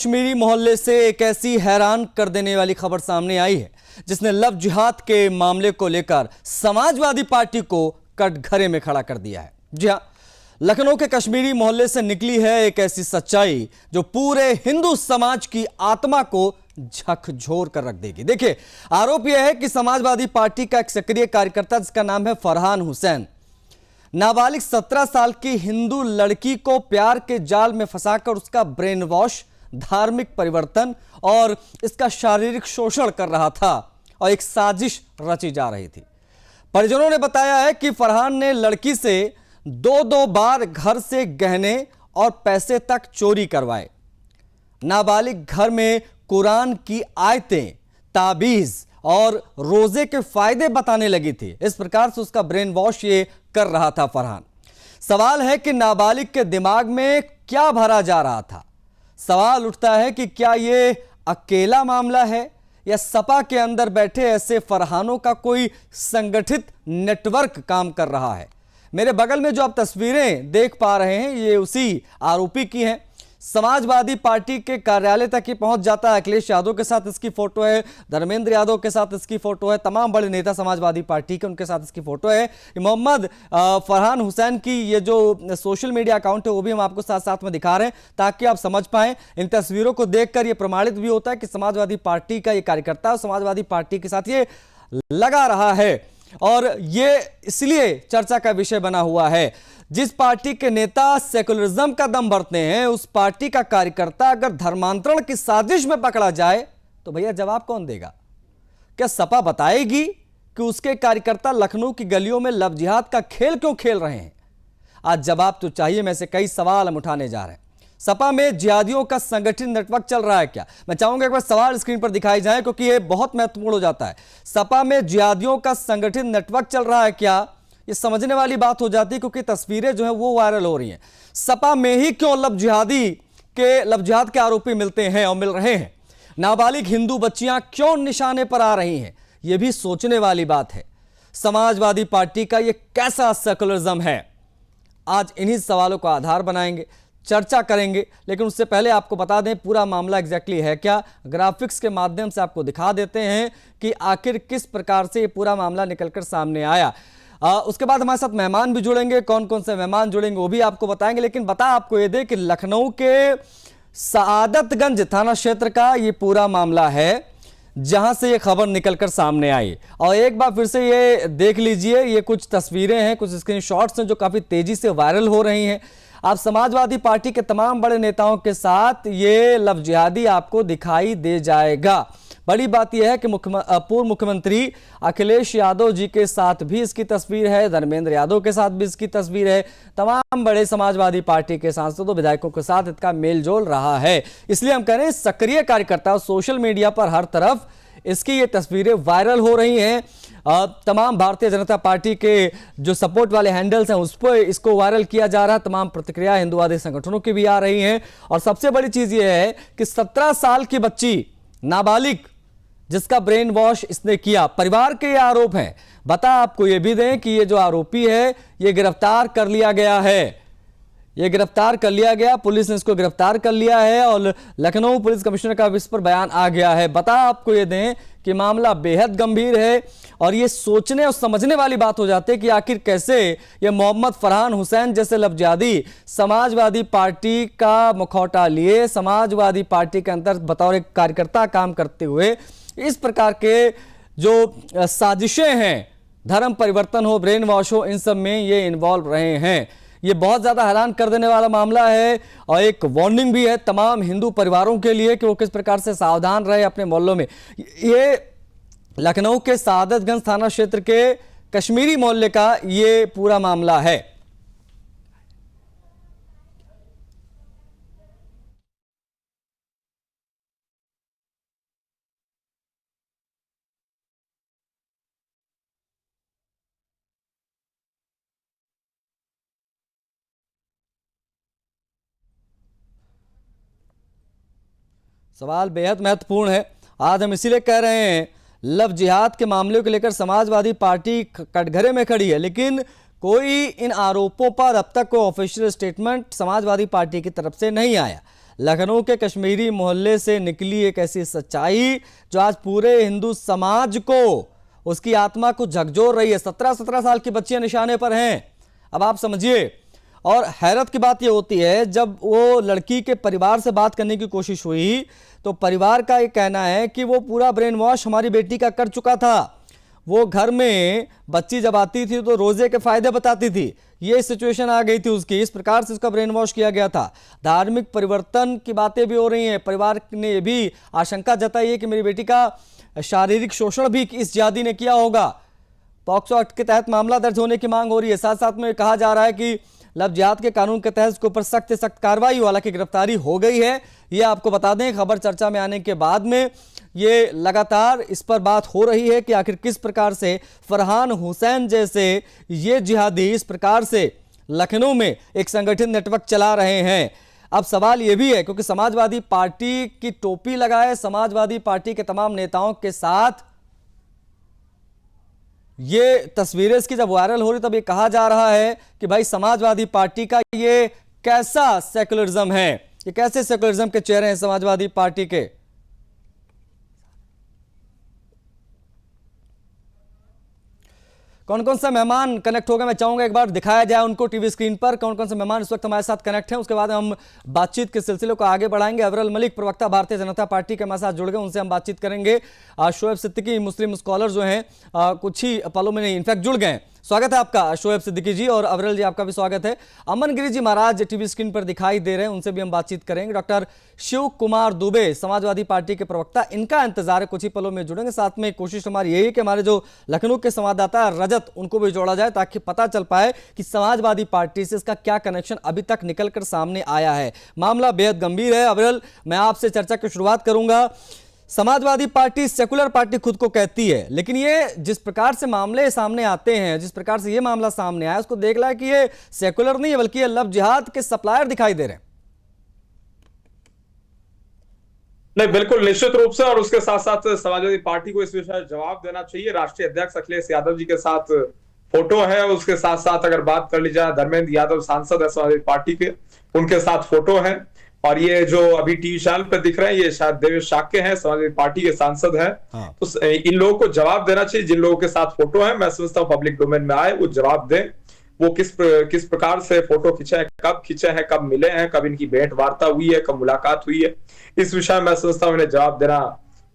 कश्मीरी मोहल्ले से एक ऐसी हैरान कर देने वाली खबर सामने आई है जिसने लव जिहाद के मामले को लेकर समाजवादी पार्टी को कटघरे में खड़ा कर दिया है। जी हां, लखनऊ के कश्मीरी मोहल्ले से निकली है एक ऐसी सच्चाई जो पूरे हिंदू समाज की आत्मा को झकझोर कर रख देगी। देखिए, आरोप यह है कि समाजवादी पार्टी का एक सक्रिय कार्यकर्ता जिसका नाम है फरहान हुसैन, नाबालिग 17 साल की हिंदू लड़की को प्यार के जाल में फंसाकर उसका ब्रेन वॉश, धार्मिक परिवर्तन और इसका शारीरिक शोषण कर रहा था और एक साजिश रची जा रही थी। परिजनों ने बताया है कि फरहान ने लड़की से दो बार घर से गहने और पैसे तक चोरी करवाए। नाबालिग घर में कुरान की आयतें, ताबीज और रोजे के फायदे बताने लगी थी। इस प्रकार से उसका ब्रेन वॉश ये कर रहा था फरहान। सवाल है कि नाबालिग के दिमाग में क्या भरा जा रहा था। सवाल उठता है कि क्या ये अकेला मामला है या सपा के अंदर बैठे ऐसे फरहानों का कोई संगठित नेटवर्क काम कर रहा है। मेरे बगल में जो आप तस्वीरें देख पा रहे हैं ये उसी आरोपी की हैं। समाजवादी पार्टी के कार्यालय तक ही पहुंच जाता है। अखिलेश यादव के साथ इसकी फोटो है, धर्मेंद्र यादव के साथ इसकी फोटो है, तमाम बड़े नेता समाजवादी पार्टी के उनके साथ इसकी फोटो है। मोहम्मद फरहान हुसैन की ये जो सोशल मीडिया अकाउंट है वो भी हम आपको साथ साथ में दिखा रहे हैं ताकि आप समझ पाएं। इन तस्वीरों को देखकर ये प्रमाणित भी होता है कि समाजवादी पार्टी का ये कार्यकर्ता समाजवादी पार्टी के साथ ये लगा रहा है और ये इसलिए चर्चा का विषय बना हुआ है। जिस पार्टी के नेता सेकुलरिज्म का दम भरते हैं उस पार्टी का कार्यकर्ता अगर धर्मांतरण की साजिश में पकड़ा जाए तो भैया जवाब कौन देगा? क्या सपा बताएगी कि उसके कार्यकर्ता लखनऊ की गलियों में लव जिहाद का खेल क्यों खेल रहे हैं? आज जवाब तो चाहिए। में से कई सवाल हम उठाने जा रहे हैं। सपा में जिहादियों का संगठित नेटवर्क चल रहा है क्या? मैं चाहूंगा एक बार सवाल स्क्रीन पर दिखाई जाए क्योंकि यह बहुत महत्वपूर्ण हो जाता है। सपा में जिहादियों का संगठित नेटवर्क चल रहा है क्या? ये समझने वाली बात हो जाती है क्योंकि तस्वीरें जो है वो वायरल हो रही हैं। सपा में ही क्यों लव जिहाद के आरोपी मिलते हैं और मिल रहे हैं? नाबालिग हिंदू बच्चियां क्यों निशाने पर आ रही हैं? यह भी सोचने वाली बात है। समाजवादी पार्टी का यह कैसा सेकुलरिज्म है? आज इन्हीं सवालों का आधार बनाएंगे, चर्चा करेंगे। लेकिन उससे पहले आपको बता दें पूरा मामला एग्जैक्टली है क्या। ग्राफिक्स के माध्यम से आपको दिखा देते हैं कि आखिर किस प्रकार से ये पूरा मामला निकलकर सामने आया। उसके बाद हमारे साथ मेहमान भी जुड़ेंगे। कौन कौन से मेहमान जुड़ेंगे वो भी आपको बताएंगे। लेकिन बता आपको ये दे कि लखनऊ के सआदतगंज थाना क्षेत्र का ये पूरा मामला है जहां से ये खबर निकलकर सामने आई। और एक बार फिर से ये देख लीजिए, ये कुछ तस्वीरें हैं, कुछ स्क्रीनशॉट्स हैं जो काफी तेजी से वायरल हो रही हैं। आप समाजवादी पार्टी के तमाम बड़े नेताओं के साथ ये लव जिहादी आपको दिखाई दे जाएगा। बड़ी बात यह है कि पूर्व मुख्यमंत्री अखिलेश यादव जी के साथ भी इसकी तस्वीर है, धर्मेंद्र यादव के साथ भी इसकी तस्वीर है। तमाम बड़े समाजवादी पार्टी के सांसदों विधायकों के साथ इसका मेलजोल रहा है। इसलिए हम कह रहे हैं सक्रिय कार्यकर्ता सोशल मीडिया पर हर तरफ इसकी ये तस्वीरें वायरल हो रही हैं। तमाम भारतीय जनता पार्टी के जो सपोर्ट वाले हैंडल्स हैं उस पर इसको वायरल किया जा रहा है। तमाम प्रतिक्रिया हिंदुवादी संगठनों की भी आ रही हैं। और सबसे बड़ी चीज ये है कि 17 साल की बच्ची नाबालिग जिसका ब्रेन वॉश इसने किया, परिवार के ये आरोप हैं। बता आपको ये भी दें कि ये जो आरोपी है ये गिरफ्तार कर लिया गया है। ये गिरफ्तार कर लिया गया, पुलिस ने इसको गिरफ्तार कर लिया है और लखनऊ पुलिस कमिश्नर का इस पर बयान आ गया है। बता आपको ये दें कि मामला बेहद गंभीर है और ये सोचने और समझने वाली बात हो जाती है कि आखिर कैसे ये मोहम्मद फरहान हुसैन जैसे लव जिहादी समाजवादी पार्टी का मुखौटा लिए समाजवादी पार्टी के अंदर बतौर एक कार्यकर्ता काम करते हुए इस प्रकार के जो साजिशें हैं, धर्म परिवर्तन हो, ब्रेन वॉश हो, इन सब में ये इन्वॉल्व रहे हैं। ये बहुत ज्यादा हैरान कर देने वाला मामला है और एक वार्निंग भी है तमाम हिंदू परिवारों के लिए कि वो किस प्रकार से सावधान रहे अपने मोहल्लों में। ये लखनऊ के सआदतगंज थाना क्षेत्र के कश्मीरी मोहल्ले का ये पूरा मामला है। सवाल बेहद महत्वपूर्ण है। आज हम इसीलिए कह रहे हैं लव जिहाद के मामले को लेकर समाजवादी पार्टी कटघरे में खड़ी है, लेकिन कोई इन आरोपों पर अब तक कोई ऑफिशियल स्टेटमेंट समाजवादी पार्टी की तरफ से नहीं आया। लखनऊ के कश्मीरी मोहल्ले से निकली एक ऐसी सच्चाई जो आज पूरे हिंदू समाज को, उसकी आत्मा को झकझोर रही है। 17-17 साल की बच्चियां निशाने पर हैं। अब आप समझिए। और हैरत की बात यह होती है, जब वो लड़की के परिवार से बात करने की कोशिश हुई तो परिवार का ये कहना है कि वो पूरा ब्रेन वॉश हमारी बेटी का कर चुका था। वो घर में बच्ची जब आती थी तो रोजे के फायदे बताती थी, ये सिचुएशन आ गई थी उसकी, इस प्रकार से उसका ब्रेन वॉश किया गया था। धार्मिक परिवर्तन की बातें भी हो रही हैं। परिवार ने ये भी आशंका जताई है कि मेरी बेटी का शारीरिक शोषण भी इस जिहादी ने किया होगा। पॉक्सो एक्ट के तहत मामला दर्ज होने की मांग हो रही है। साथ साथ में कहा जा रहा है कि लव जिहाद के कानून के तहत उसके ऊपर सख्त से सख्त कार्रवाई, हालांकि गिरफ्तारी हो गई है। ये आपको बता दें, खबर चर्चा में आने के बाद में ये लगातार इस पर बात हो रही है कि आखिर किस प्रकार से फरहान हुसैन जैसे ये जिहादी इस प्रकार से लखनऊ में एक संगठित नेटवर्क चला रहे हैं। अब सवाल यह भी है, क्योंकि समाजवादी पार्टी की टोपी लगाए समाजवादी पार्टी के तमाम नेताओं के साथ ये तस्वीरें इसकी जब वायरल हो रही तब ये कहा जा रहा है कि भाई समाजवादी पार्टी का ये कैसा सेकुलरिज्म है, ये कैसे सेकुलरिज्म के चेहरे हैं समाजवादी पार्टी के। कौन कौन सा मेहमान कनेक्ट हो गए, मैं चाहूंगा एक बार दिखाया जाए उनको टीवी स्क्रीन पर। कौन कौन से मेहमान इस वक्त हमारे साथ कनेक्ट हैं, उसके बाद हम बातचीत के सिलसिले को आगे बढ़ाएंगे। अवरल मलिक प्रवक्ता भारतीय जनता पार्टी के हमारे साथ जुड़ गए, उनसे हम बातचीत करेंगे। शोएब सिद्दीकी मुस्लिम स्कॉलर जो हैं कुछ ही पलों में नहीं इनफैक्ट जुड़ गए। स्वागत है आपका शोएब सिद्दीकी जी, और अवरल जी आपका भी स्वागत है। अमन गिरी जी महाराज टीवी स्क्रीन पर दिखाई दे रहे हैं, उनसे भी हम बातचीत करेंगे। डॉक्टर शिव कुमार दुबे समाजवादी पार्टी के प्रवक्ता, इनका इंतजार है, कुछ ही पलों में जुड़ेंगे। साथ में कोशिश हमारी यही है कि हमारे जो लखनऊ के संवाददाता रजत, उनको भी जोड़ा जाए ताकि पता चल पाए कि समाजवादी पार्टी से इसका क्या कनेक्शन अभी तक निकलकर सामने आया है। मामला बेहद गंभीर है। अवरल, मैं आपसे चर्चा की शुरुआत करूंगा। समाजवादी पार्टी सेकुलर पार्टी खुद को कहती है, लेकिन ये जिस प्रकार से मामले सामने आते हैं, जिस प्रकार से ये मामला सामने आया, उसको देख रहा है कि ये सेकुलर नहीं है बल्कि ये लव जिहाद के सप्लायर दिखाई दे रहे हैं। नहीं, बिल्कुल निश्चित रूप से, और उसके साथ साथ समाजवादी पार्टी को इस विषय जवाब देना चाहिए। राष्ट्रीय अध्यक्ष अखिलेश यादव जी के साथ फोटो है, उसके साथ साथ अगर बात कर ली जाए धर्मेंद्र यादव सांसद है समाजवादी पार्टी के, उनके साथ फोटो है। और ये जो अभी टीवी चैनल पे दिख रहे हैं ये शायद देवेश शाक्य हैं, समाजवादी पार्टी के सांसद हैं। हाँ। तो इन लोगों को जवाब देना चाहिए, जिन लोगों के साथ फोटो है। मैं समझता हूँ पब्लिक डोमेन में आए, वो जवाब दें। वो किस प्रकार से फोटो खींचे हैं, कब खींचे हैं, कब मिले हैं, कब इनकी भेंट वार्ता हुई है, कब मुलाकात हुई है, इस विषय में मैं समझता हूँ इन्हें जवाब देना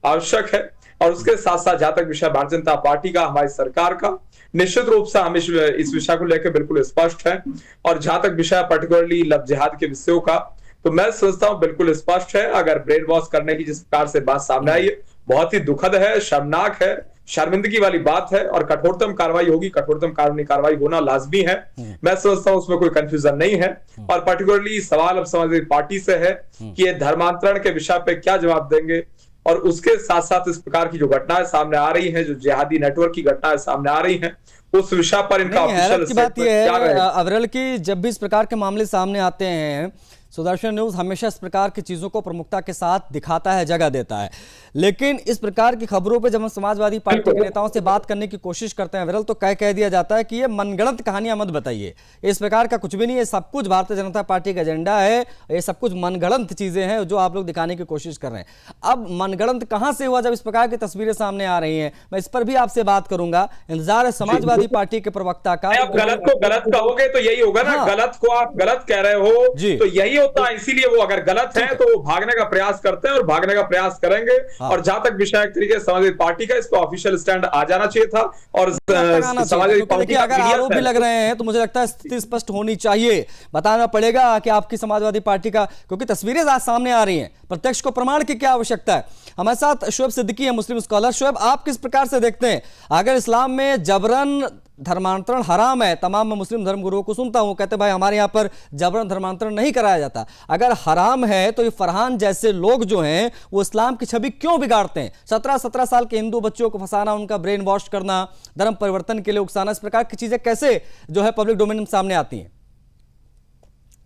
आवश्यक है। और उसके साथ साथ जहां तक विषय भारतीय जनता पार्टी का, हमारी सरकार का, निश्चित रूप से हम इस विषय को लेकर बिल्कुल स्पष्ट है। और जहां तक विषय पर्टिकुलरली लव जिहाद के विषयों का, तो मैं सोचता हूं बिल्कुल स्पष्ट है। अगर ब्रेन वॉश करने की जिस प्रकार से बात सामने आई है, बहुत ही दुखद है, शर्मनाक है, शर्मिंदगी वाली बात है, और कठोरतम कार्रवाई होगी, कठोरतम कानूनी कार्रवाई होना लाजमी है। मैं समझता हूं उसमें कोई कंफ्यूजन नहीं है। और पर्टिकुलरली सवाल अब समाजवादी पार्टी से है कि ये धर्मांतरण के विषय पे क्या जवाब देंगे। और उसके साथ साथ इस प्रकार की जो घटनाएं सामने आ रही हैं, जो जिहादी नेटवर्क की घटनाएं सामने आ रही हैं, उस विषय पर इनका ऑफिशियल बात यह है अवरल की, जब भी इस प्रकार के मामले सामने आते हैं, सुदर्शन न्यूज हमेशा इस प्रकार की चीजों को प्रमुखता के साथ दिखाता है, जगह देता है। लेकिन इस प्रकार की खबरों पे जब हम समाजवादी पार्टी के नेताओं से बात करने की कोशिश करते हैं विरल, तो कह दिया जाता है कि ये मनगढ़ंत कहानियां मत बताइए, इस प्रकार का कुछ भी नहीं है, सब कुछ भारतीय जनता पार्टी का एजेंडा है, ये सब कुछ मनगढ़ंत चीजें हैं जो आप लोग दिखाने की कोशिश कर रहे हैं। अब मनगढ़ंत कहां से हुआ जब इस प्रकार की तस्वीरें सामने आ रही हैं? मैं इस पर भी आपसे बात करूंगा। इंतजार है समाजवादी पार्टी के प्रवक्ता का। आप गलत को गलत कहोगे तो यही होगा ना। गलत को आप गलत कह रहे हो तो यही होता है। इसीलिए वो अगर गलत है तो वो भागने का प्रयास करते हैं और भागने का प्रयास करेंगे। और जहां तक विषय एक तरीके से समाजवादी पार्टी का, इस पर ऑफिशियल स्टैंड आ जाना चाहिए था। और समाजवादी पार्टी अगर आरोप भी लग रहे हैं तो मुझे लगता है स्थिति स्पष्ट होनी चाहिए, बताना पड़ेगा कि आपकी समाजवादी पार्टी का, क्योंकि तस्वीरें आज सामने आ रही हैं, प्रत्यक्ष को प्रमाण की क्या आवश्यकता है। हमारे साथ शोएब सिद्दीकी है, मुस्लिम स्कॉलर। शोएब, आप किस प्रकार से देखते हैं, अगर इस्लाम में जबरन धर्मांतरण हराम है, तमाम मैं मुस्लिम धर्मगुरुओं को सुनता हूं, कहते भाई हमारे यहां पर जबरन धर्मांतरण नहीं कराया जाता, अगर हराम है तो ये फरहान जैसे लोग जो हैं वो इस्लाम की छवि क्यों बिगाड़ते हैं? 17-17 साल के हिंदू बच्चों को फंसाना, उनका ब्रेन वॉश करना, धर्म परिवर्तन के लिए उकसाना, इस प्रकार की चीजें कैसे जो है पब्लिक डोमेन में सामने आती हैं?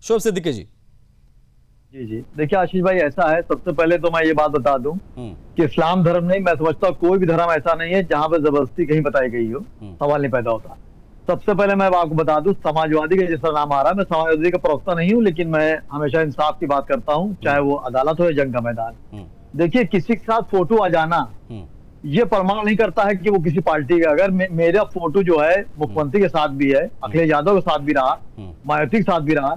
शोएब सिद्दीकी जी। जी, देखिए आशीष भाई, ऐसा है, सबसे पहले तो मैं ये बात बता दूं कि इस्लाम धर्म नहीं, मैं समझता हूँ कोई भी धर्म ऐसा नहीं है जहां पर जबरदस्ती कहीं बताई गई हो, सवाल नहीं पैदा होता। सबसे पहले मैं आपको बता दूं, समाजवादी का जैसा नाम आ रहा है, मैं समाजवादी का प्रवक्ता नहीं हूं, लेकिन मैं हमेशा इंसाफ की बात करता हूं, चाहे वो अदालत हो या जंग का मैदान। देखिए, किसी के साथ फोटो आ जाना ये प्रमाण नहीं करता है कि वो किसी पार्टी का। अगर मेरा फोटो जो है मुख्यमंत्री के साथ भी है, अखिलेश यादव के साथ भी रहा, मायावती के साथ भी रहा,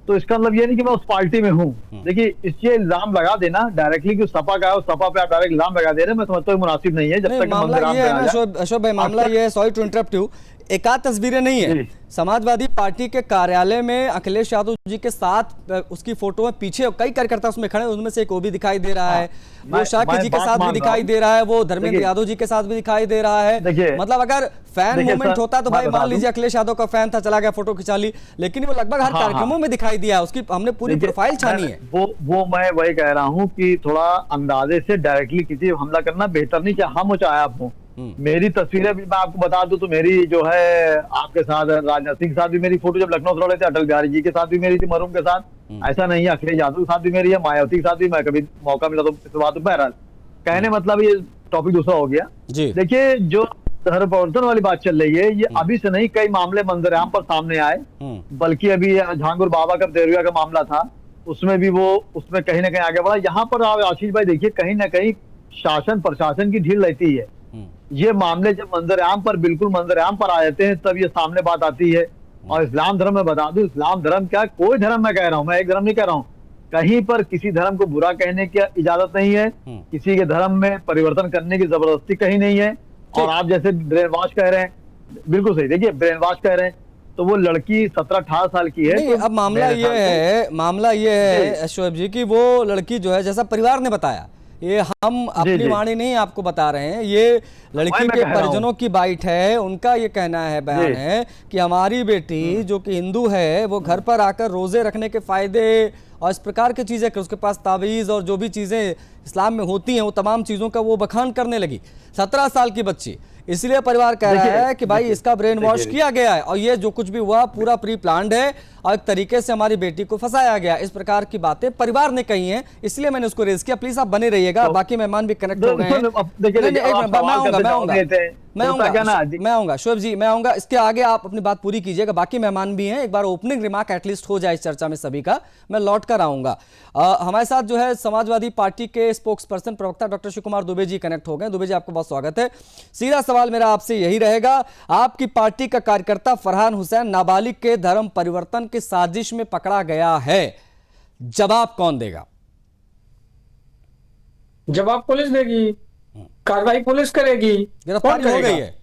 तो इसका मतलब ये नहीं कि मैं उस पार्टी में हूँ। देखिए, इससे इल्जाम लगा देना डायरेक्टली कि सपा का है, उस सपा पे आप डायरेक्ट इल्जाम लगा दे रहे हैं, मैं समझता हूँ मुनासिब नहीं है। जब तक मामला ये है ना अशोक भाई, मामला ये है, सॉरी टू इंटरप्ट यू, एकाध तस्वीरें नहीं है। समाजवादी पार्टी के कार्यालय में अखिलेश यादव जी के साथ उसकी फोटो है, पीछे कई कार्यकर्ता उसमें खड़े, उनमें से एक वो भी दिखाई दे रहा है, वो शाकिर जी के साथ भी दिखाई दे रहा है, वो धर्मेंद्र यादव जी के साथ भी दिखाई दे रहा है। मतलब अगर फैन मूवमेंट होता तो भाई मान लीजिए अखिलेश यादव का फैन था, चला गया, फोटो खिंचा ली, लेकिन वो लगभग हर कार्यक्रमों में दिखाई दिया है, उसकी हमने पूरी प्रोफाइल छानी है। वो मैं वही कह रहा हूँ कि थोड़ा अंदाजे से डायरेक्टली किसी हमला करना बेहतर नहीं, चाहे हम हो चाहे आप हो। मेरी तस्वीरें भी मैं आपको बता दूं तो मेरी जो है आपके साथ, राजनाथ सिंह के साथ भी मेरी फोटो जब लखनऊ से लड़े थे, अटल बिहारी जी के साथ भी मेरी थी, मरूम के साथ, ऐसा नहीं है, अखिलेश यादव के साथ भी मेरी है, मायावती के साथ भी, मैं कभी मौका मिला तो इस बात बहरहाल कहने मतलब ये टॉपिक दूसरा हो गया। देखिए, जो धर्म परिवर्तन वाली बात चल रही है, ये अभी से नहीं, कई मामले मंजर-ए-आम पर सामने आए, बल्कि अभी झांगुर बाबा का देवरिया का मामला था, उसमें भी वो उसमें कहीं ना कहीं आगे बढ़ा। यहाँ पर आशीष भाई देखिए, कहीं ना कहीं शासन प्रशासन की ढील रहती है। ये मामले जब मंजर-ए-आम पर, बिल्कुल मंजर-ए-आम पर आ जाते हैं, तब ये सामने बात आती है। और इस्लाम धर्म में बता दूं, इस्लाम धर्म क्या, कोई धर्म मैं कह रहा हूँ, मैं एक धर्म नहीं कह रहा हूँ, कहीं पर किसी धर्म को बुरा कहने की इजाजत नहीं है, किसी के धर्म में परिवर्तन करने की जबरदस्ती कहीं नहीं है। और आप जैसे ब्रेन वॉश कह रहे हैं, बिल्कुल सही, देखिए ब्रेन वॉश कह रहे हैं, तो वो लड़की 17-18 साल की है। नहीं, अब मामला ये है शोएब जी की वो लड़की जो है, जैसा परिवार ने बताया, ये हम अपनी वाणी नहीं आपको बता रहे हैं, ये लड़की के परिजनों की बाइट है, उनका ये कहना है, बयान है कि हमारी बेटी जो कि हिंदू है, वो घर पर आकर रोजे रखने के फायदे और इस प्रकार की चीजें, उसके पास तावीज़ और जो भी चीजें इस्लाम में होती हैं, वो तमाम चीजों का वो बखान करने लगी, 17 साल की बच्ची। इसलिए परिवार कह रहा है कि भाई इसका ब्रेन वॉश किया गया है और ये जो कुछ भी हुआ पूरा प्री प्लान्ड है और एक तरीके से हमारी बेटी को फंसाया गया। इस प्रकार की बातें परिवार ने कही हैं, इसलिए मैंने उसको रेज किया। प्लीज आप बने रहिएगा, बाकी मेहमान भी कनेक्ट हो गए हैं। मैं आऊंगा शोएब जी, मैं आऊंगा, इसके आगे आप अपनी बात पूरी कीजिएगा, बाकी मेहमान भी हैं, एक बार ओपनिंग रिमार्क एटलीस्ट हो जाए इस चर्चा में सभी का, मैं लौट कर आऊंगा। हमारे साथ जो है समाजवादी पार्टी के स्पोक्स पर्सन प्रवक्ता डॉक्टर शिव कुमार दुबे जी कनेक्ट हो गए। दुबे जी, आपको बहुत स्वागत है। सीधा सवाल मेरा आपसे यही रहेगा, आपकी पार्टी का कार्यकर्ता फरहान हुसैन नाबालिग के धर्म परिवर्तन की साजिश में पकड़ा गया है, जवाब कौन देगा? जवाब पुलिस देगी, कार्रवाई पुलिस करेगी, गिरफ्तारी हो गई है।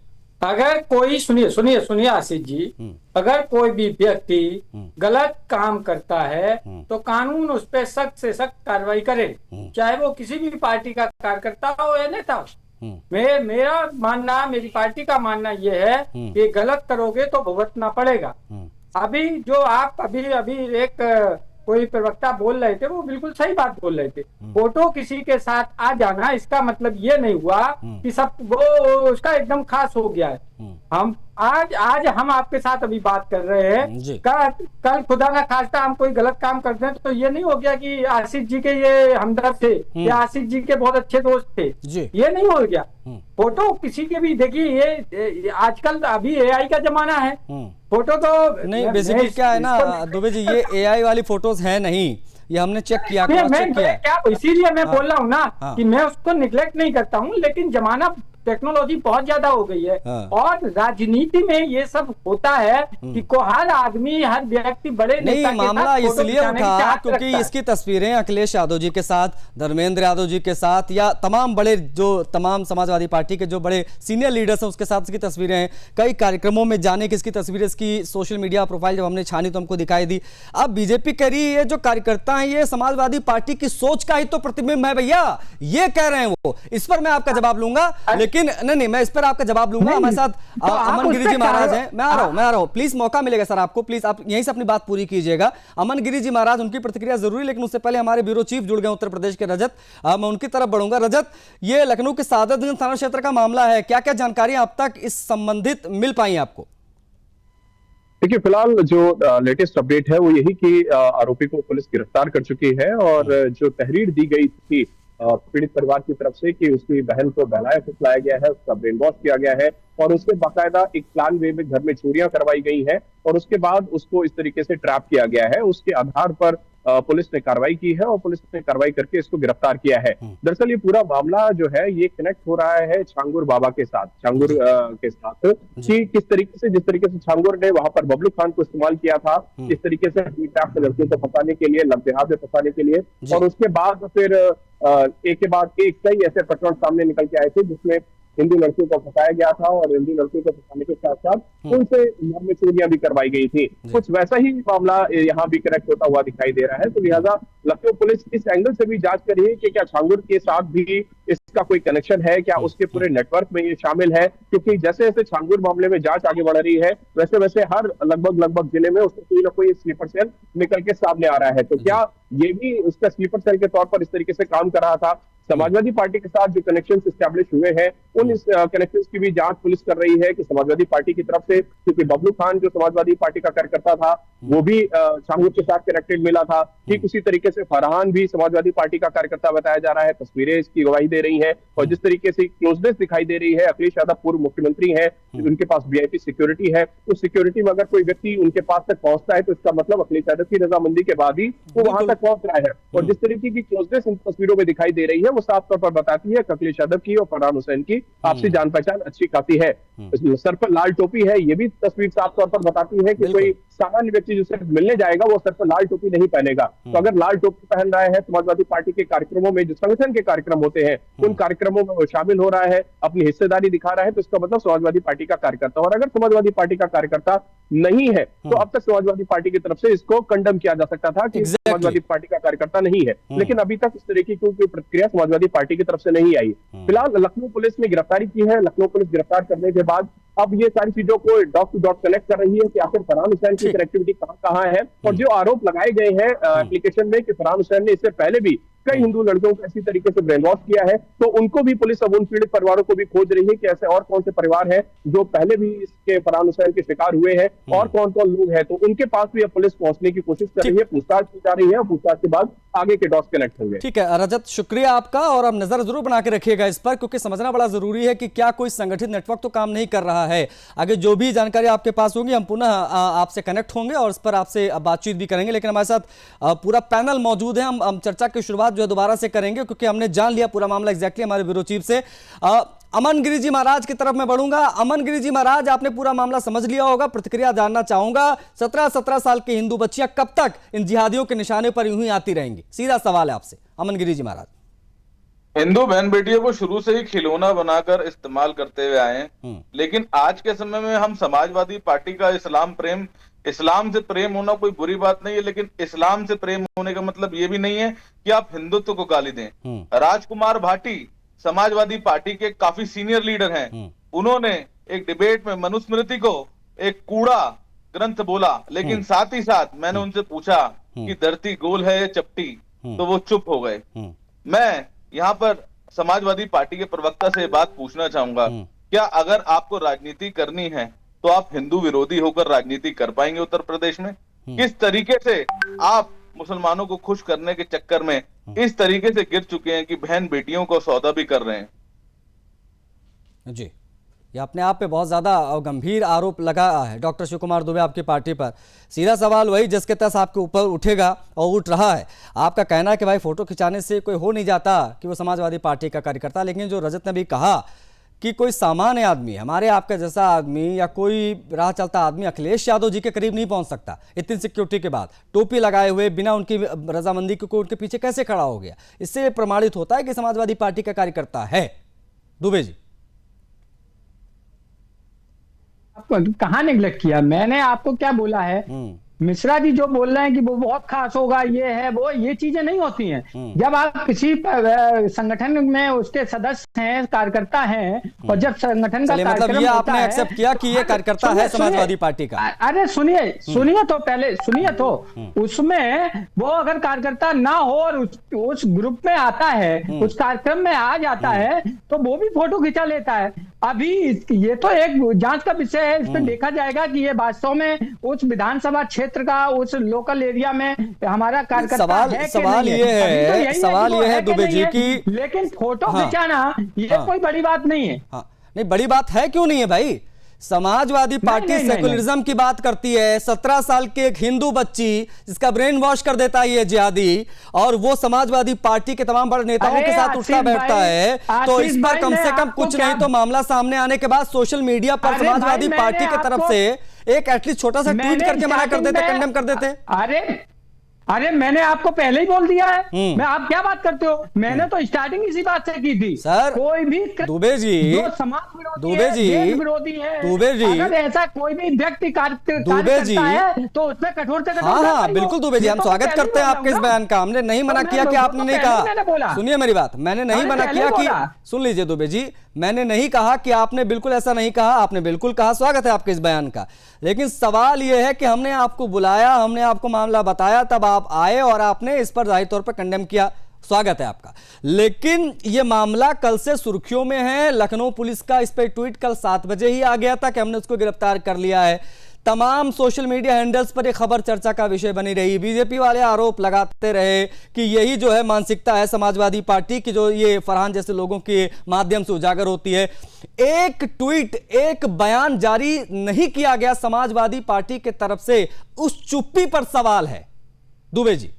अगर कोई सुनिए आशीष जी, अगर कोई भी व्यक्ति गलत काम करता है तो कानून उस पर सख्त से सख्त कार्रवाई करे, चाहे वो किसी भी पार्टी का कार्यकर्ता हो या नेता हो। मेरा मानना, मेरी पार्टी का मानना ये है कि गलत करोगे तो भुगतना पड़ेगा। अभी जो आप अभी एक कोई प्रवक्ता बोल रहे थे, वो बिल्कुल सही बात बोल रहे थे। फोटो किसी के साथ आ जाना, इसका मतलब ये नहीं हुआ कि सब वो उसका एकदम खास हो गया है। हम आज हम आपके साथ अभी बात कर रहे हैं, कल खुदा ना खास्ता हम कोई गलत काम करते हैं तो ये नहीं हो गया कि आशीष जी के ये हमदर्द थे या आशीष जी के बहुत अच्छे दोस्त थे, ये नहीं हो गया। फोटो किसी के भी, देखिए ये आजकल अभी एआई का जमाना है, फोटो तो नहीं, बेसिकली क्या है ना दुबे जी, ये एआई वाली फोटोज है नहीं, ये हमने चेक किया, इसीलिए मैं बोल रहा हूँ ना कि मैं उसको निगलेक्ट नहीं करता हूँ, लेकिन जमाना टेक्नोलॉजी बहुत ज्यादा हो गई है और राजनीति में ये सब होता है कि को हर आदमी, हर व्यक्ति बड़े नहीं, मामला इसलिए उठा क्योंकि इसकी तस्वीरें अखिलेश यादव जी के साथ, धर्मेंद्र यादव जी के साथ या तमाम बड़े जो तमाम समाजवादी पार्टी के जो बड़े सीनियर लीडर्स हैं उसके साथ इसकी तस्वीरें हैं। कई कार्यक्रमों में जाने की इसकी तस्वीरें, इसकी सोशल मीडिया प्रोफाइल जब हमने छानी तो हमको दिखाई दी। अब बीजेपी कह रही है, जो कार्यकर्ता है ये समाजवादी पार्टी की सोच का ही तो प्रतिबिंब है भैया, ये कह रहे हैं वो। इस पर मैं आपका जवाब लूंगा, लेकिन नहीं, मैं इस पर आपका जवाब लूंगा। हमारे साथ अमन गिरी जी महाराज हैं, मैं आ रहा हूं, प्लीज मौका मिलेगा सर आपको, प्लीज आप यहीं से अपनी बात पूरी कीजिएगा। अमन गिरी जी महाराज, उनकी प्रतिक्रिया जरूरी, लेकिन उससे पहले हमारे ब्यूरो चीफ जुड़ गए उत्तर प्रदेश के रजत, मैं उनकी तरफ बढ़ूंगा। रजत, ये लखनऊ के सादतगंज थाना क्षेत्र का मामला है, क्या क्या जानकारी अब तक इस संबंधित मिल पाई आपको? देखिए, फिलहाल जो लेटेस्ट अपडेट है वो यही कि आरोपी को पुलिस गिरफ्तार कर चुकी है और जो तहरीर दी गई थी पीड़ित परिवार की तरफ से कि उसकी बहन को बहलाया फुसलाया गया है, उसका ब्रेन वॉश किया गया है और उसके बाकायदा एक प्लान वे में घर में चोरियां करवाई गई है और उसके बाद उसको इस तरीके से ट्रैप किया गया है। उसके आधार पर पुलिस ने कार्रवाई की है और पुलिस ने कार्रवाई करके इसको गिरफ्तार किया है। दरअसल ये पूरा मामला जो है ये कनेक्ट हो रहा है छांगुर बाबा के साथ, छांगुर के साथ कि किस तरीके से, जिस तरीके से छांगुर ने वहां पर बबलू खान को इस्तेमाल किया था, किस तरीके से लड़कियों को फंसाने के लिए, लम्बेहाथ में फंसाने के लिए, और उसके बाद फिर एक के बाद एक कई ऐसे प्रकरण सामने निकल के आए थे जिसमें हिंदू लड़कियों को फंसाया गया था और हिंदू लड़कियों को फंसाने के साथ साथ उनसे घर में चोरियां भी करवाई गई थी। कुछ वैसा ही मामला यहाँ भी कनेक्ट होता हुआ दिखाई दे रहा है। तो लिहाजा लखनऊ पुलिस इस एंगल से भी जांच कर रही है कि क्या छांगुर के साथ भी इसका कोई कनेक्शन है, क्या उसके पूरे नेटवर्क में ये शामिल है, क्योंकि जैसे जैसे छांगुर मामले में जांच आगे बढ़ रही है वैसे वैसे हर लगभग जिले में उसका कोई ना कोई स्लीपर सेल निकल के सामने आ रहा है। तो क्या ये भी उसका स्लीपर सेल के तौर पर इस तरीके से काम कर रहा था? समाजवादी पार्टी के साथ जो कनेक्शन इस्टेब्लिश हुए हैं उन कनेक्शन की भी जांच पुलिस कर रही है कि समाजवादी पार्टी की तरफ से, क्योंकि बबलू खान जो समाजवादी पार्टी का कार्यकर्ता था वो भी छांगुर के साथ कनेक्टेड मिला था। ठीक उसी तरीके से फरहान भी समाजवादी पार्टी का कार्यकर्ता बताया जा रहा है, तस्वीरें इसकी गवाही दे रही हैं और जिस तरीके से क्लोजनेस दिखाई दे रही है, अखिलेश यादव पूर्व मुख्यमंत्री है, उनके पास वीआईपी सिक्योरिटी है, उस सिक्योरिटी में अगर कोई व्यक्ति उनके पास तक पहुंचता है तो इसका मतलब अखिलेश यादव की रजामंदी के बाद ही वो वहां तक पहुंच रहा है। और जिस तरीके की क्लोजनेस इन तस्वीरों में दिखाई दे रही है वो साफ तौर पर बताती है कि अखिलेश यादव की और फरहान हुसैन की आपसी जान पहचान अच्छी खासी है। सर पर लाल टोपी है, ये भी तस्वीर साफ तौर पर बताती है कि कोई सामान्य व्यक्ति जिससे मिलने जाएगा वो सर पर लाल टोपी नहीं पहनेगा। तो अगर लाल टोपी पहन रहा है समाजवादी पार्टी के कार्यक्रमों में, जो संगठन के कार्यक्रम होते हैं उन कार्यक्रमों में वो शामिल हो रहा है, अपनी हिस्सेदारी दिखा रहा है, तो इसका मतलब समाजवादी पार्टी का कार्यकर्ता। और अगर समाजवादी पार्टी का कार्यकर्ता नहीं है तो अब तक समाजवादी पार्टी की तरफ से इसको कंडम किया जा सकता था कि समाजवादी पार्टी का कार्यकर्ता नहीं है, लेकिन अभी तक इस तरह की कोई प्रतिक्रिया समाजवादी पार्टी की तरफ से नहीं आई। फिलहाल लखनऊ पुलिस ने गिरफ्तारी की है। लखनऊ पुलिस गिरफ्तार करने के बाद अब ये सारी चीजों co dot to dot connect कर रही है कि आखिर फरहान हुसैन की कनेक्टिविटी कहां है। और जो आरोप लगाए गए हैं एप्लीकेशन में कि फरहान हुसैन ने इससे पहले भी कई हिंदू लड़कियों को ऐसी तरीके से ब्रेन वॉश किया है, तो उनको भी पुलिस अब उन पीड़ित परिवारों को भी खोज रही है कि ऐसे और कौन से परिवार हैं जो पहले भी इसके फरहान हुसैन के शिकार हुए हैं और कौन कौन लोग हैं। तो उनके पास भी अब पुलिस पहुंचने की कोशिश कर रही है, पूछताछ की जा रही है और पूछताछ के बाद आगे के डॉट्स कनेक्ट होंगे। ठीक है रजत, शुक्रिया आपका। और अब नजर जरूर बना के रखिएगा इस पर, क्योंकि समझना बड़ा जरूरी है कि क्या कोई संगठित नेटवर्क तो काम नहीं कर रहा है। आगे जो भी जानकारी आपके पास होगी हम पुनः आपसे कनेक्ट होंगे और इस पर आपसे बातचीत भी करेंगे। लेकिन हमारे साथ पूरा पैनल मौजूद है, हम चर्चा की शुरुआत जो है दोबारा से करेंगे क्योंकि हमने जान लिया पूरा मामला एग्जैक्टली हमारे ब्यूरो चीफ से। अमन गिरी जी महाराज की तरफ मैं बढ़ूंगा। अमन गिरी जी महाराज, आपने पूरा मामला समझ लिया होगा, प्रतिक्रिया जानना चाहूंगा। 17-17 साल की हिंदू बच्चियां कब तक इन जिहादियों के निशाने पर यूं ही आती रहेंगी? सीधा सवाल है आपसे अमन गिरी जी महाराज। हिंदू बहन बेटियों को शुरू से ही खिलौना बनाकर इस्तेमाल करते हुए आए हैं, लेकिन आज के समय में हम समाजवादी पार्टी का इस्लाम से प्रेम होना कोई बुरी बात नहीं है, लेकिन इस्लाम से प्रेम होने का मतलब ये भी नहीं है कि आप हिंदुत्व को गाली दें। राजकुमार भाटी समाजवादी पार्टी के काफी सीनियर लीडर हैं, उन्होंने एक डिबेट में मनुस्मृति को एक कूड़ा ग्रंथ बोला, लेकिन साथ ही साथ मैंने उनसे पूछा कि धरती गोल है या चपटी, तो वो चुप हो गए। मैं यहाँ पर समाजवादी पार्टी के प्रवक्ता से बात पूछना चाहूंगा, क्या अगर आपको राजनीति करनी है तो आप हिंदू विरोधी होकर राजनीति कर पाएंगे उत्तर प्रदेश में? किस तरीके से आप मुसलमानों को खुश करने के चक्कर में इस तरीके से गिर चुके हैं कि बहन बेटियों को सौदा भी कर रहे हैं? जी, ये अपने आप पे बहुत ज्यादा गंभीर आरोप लगा है डॉक्टर शिव कुमार दुबे आपकी पार्टी पर। सीधा सवाल वही जिसके तहत आपके ऊपर उठेगा और उठ रहा है। आपका कहना है कि भाई फोटो खिंचाने से कोई हो नहीं जाता कि वो समाजवादी पार्टी का कार्यकर्ता, लेकिन जो रजत ने भी कहा कि कोई सामान्य आदमी, हमारे आपका जैसा आदमी या कोई राह चलता आदमी अखिलेश यादव जी के करीब नहीं पहुंच सकता इतनी सिक्योरिटी के बाद, टोपी लगाए हुए बिना उनकी रजामंदी के कोई उनके पीछे कैसे खड़ा हो गया? इससे प्रमाणित होता है कि समाजवादी पार्टी का कार्यकर्ता है। दुबे जी, कहाँ निगलेक्ट किया? मैंने आपको क्या बोला है? मिश्रा जी जो बोल रहे हैं कि वो बहुत खास होगा, ये है वो, ये चीजें नहीं होती हैं। जब आप किसी संगठन में उसके सदस्य हैं, कार्यकर्ता हैं, और जब संगठन का कार्यक्रम ये आपने एक्सेप्ट किया कि ये कार्यकर्ता है समाजवादी पार्टी का? अरे सुनिए तो पहले सुनिए तो, उसमें वो अगर कार्यकर्ता ना हो और उस ग्रुप में आता है, उस कार्यक्रम में आ जाता है, तो वो भी फोटो खिंचा लेता है। अभी ये तो एक जांच का विषय है, इस पर देखा जाएगा कि ये वास्तव में उस विधानसभा क्षेत्र का, उस लोकल एरिया में हमारा कार्यकर्ता सवाल है कि सवाल नहीं ये अभी तो है, यही सवाल कि वो ये है कि दुबे नहीं जी है। की, लेकिन फोटो हाँ, खिंचाना ये हाँ, कोई बड़ी बात नहीं है। हाँ, नहीं बड़ी बात है, क्यों नहीं है भाई। समाजवादी पार्टी नहीं, सेकुलरिज्म की बात करती है। 17 साल की एक हिंदू बच्ची जिसका ब्रेन वॉश कर देता है ये जिहादी, और वो समाजवादी पार्टी के तमाम बड़े नेताओं के साथ उठता बैठता है, तो इस पर कम से कम कुछ नहीं तो मामला सामने आने के बाद सोशल मीडिया पर समाजवादी पार्टी की तरफ से एक एटलीस्ट छोटा सा ट्वीट करके मना कर देते, कंडेम कर देते। अरे मैंने आपको पहले ही बोल दिया है। मैं आप क्या बात करते हो, मैंने तो स्टार्टिंग इसी बात से की थी। सर कोई भी दुबे जी, जो समाज विरोधी दुबे जी, है, देश विरोधी है, दुबे जी, अगर ऐसा कोई भी व्यक्ति कार्य दुबे जी, करता है तो उसमें कठोर से कठोर। हाँ बिल्कुल दुबे जी, हम स्वागत करते हैं आपके इस बयान का। हमने नहीं मना किया कि आपने नहीं कहा, सुनिए मेरी बात, मैंने नहीं मना किया कि, सुन लीजिए दुबे जी, मैंने नहीं कहा कि आपने बिल्कुल ऐसा नहीं कहा, आपने बिल्कुल कहा, स्वागत है आपके इस बयान का। लेकिन सवाल यह है कि हमने आपको बुलाया, हमने आपको मामला बताया, तब आप आए और आपने इस पर जाहिर तौर पर कंडेम किया, स्वागत है आपका। लेकिन यह मामला कल से सुर्खियों में है। लखनऊ पुलिस का इस पर ट्वीट कल 7 बजे ही आ गया था कि हमने उसको गिरफ्तार कर लिया है। तमाम सोशल मीडिया हैंडल्स पर यह खबर चर्चा का विषय बनी रही। बीजेपी वाले आरोप लगाते रहे कि यही जो है मानसिकता है समाजवादी पार्टी की, जो ये फरहान जैसे लोगों के माध्यम से उजागर होती है। एक ट्वीट, एक बयान जारी नहीं किया गया समाजवादी पार्टी के तरफ से, उस चुप्पी पर सवाल है दुबे जी।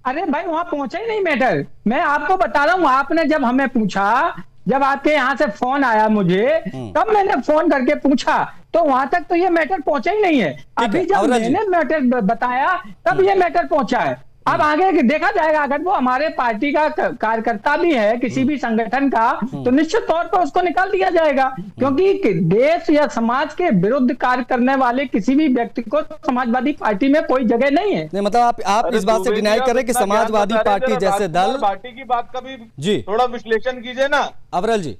अरे भाई वहां पहुंचा ही नहीं मैटर। मैं आपको बता रहा हूं, आपने जब हमें पूछा, जब आपके यहाँ से फोन आया मुझे, तब मैंने फोन करके पूछा, तो वहां तक तो ये मैटर पहुंचा ही नहीं है। अभी जब मैंने मैटर बताया तब ये मैटर पहुंचा है। अब आगे देखा जाएगा, अगर वो हमारे पार्टी का कार्यकर्ता भी है, किसी भी संगठन का, तो निश्चित तौर पर उसको निकाल दिया जाएगा, क्योंकि देश या समाज के विरुद्ध कार्य करने वाले किसी भी व्यक्ति को समाजवादी पार्टी में कोई जगह नहीं है। नहीं मतलब आप इस बात से डिनाई कर रहे कि समाजवादी पार्टी जैसे दल, पार्टी की बात का भी जी थोड़ा विश्लेषण कीजिए ना अवरल जी।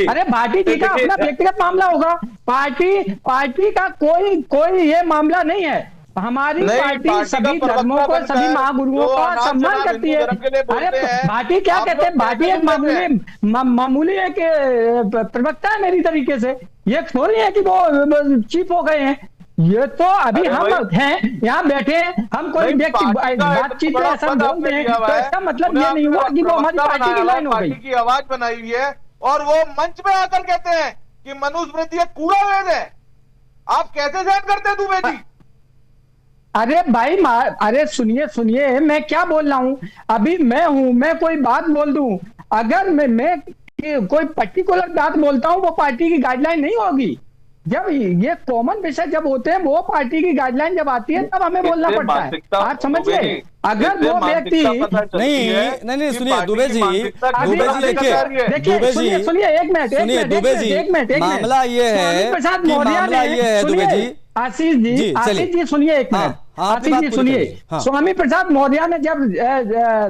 अरे पार्टी जी का अपना व्यक्तिगत मामला होगा, पार्टी का कोई ये मामला नहीं है। हमारी पार्टी सभी धर्मों को, सभी महागुरुओं का सम्मान करती है। अरे पार्टी क्या कहते हैं, पार्टी एक मामूली एक प्रवक्ता है मेरी तरीके से। ये थोड़ी है कि वो चीफ हो गए हैं। ये तो अभी हम हैं यहाँ बैठे, हम कोई व्यक्ति बातचीत में ऐसा बोलते हैं तो इसका मतलब ये नहीं हुआ कि वो हमारी पार्टी की लाइन हो गई। की आवाज बनाई हुई है और वो मंच में आकर कहते हैं कि मनुस्मृति एक कूड़ा वेद है। आप कैसे सहन करते हैं दुबे जी? अरे भाई अरे सुनिए मैं क्या बोल रहा हूं। अभी मैं कोई बात बोल दूं, अगर मैं कोई पर्टिकुलर बात बोलता हूं, वो पार्टी की गाइडलाइन नहीं होगी। जब ये कॉमन विषय जब होते हैं, वो पार्टी की गाइडलाइन जब आती है तब हमें बोलना पड़ता है। आप समझिए, अगर वो व्यक्ति नहीं सुनिए दुबे जी, देखिए सुनिए एक मिनट, मामला ये है प्रसाद मौर्य दुबे जी, आशीष जी सुनिए एक मिनट, आशीष जी सुनिए। स्वामी प्रसाद मौर्य ने जब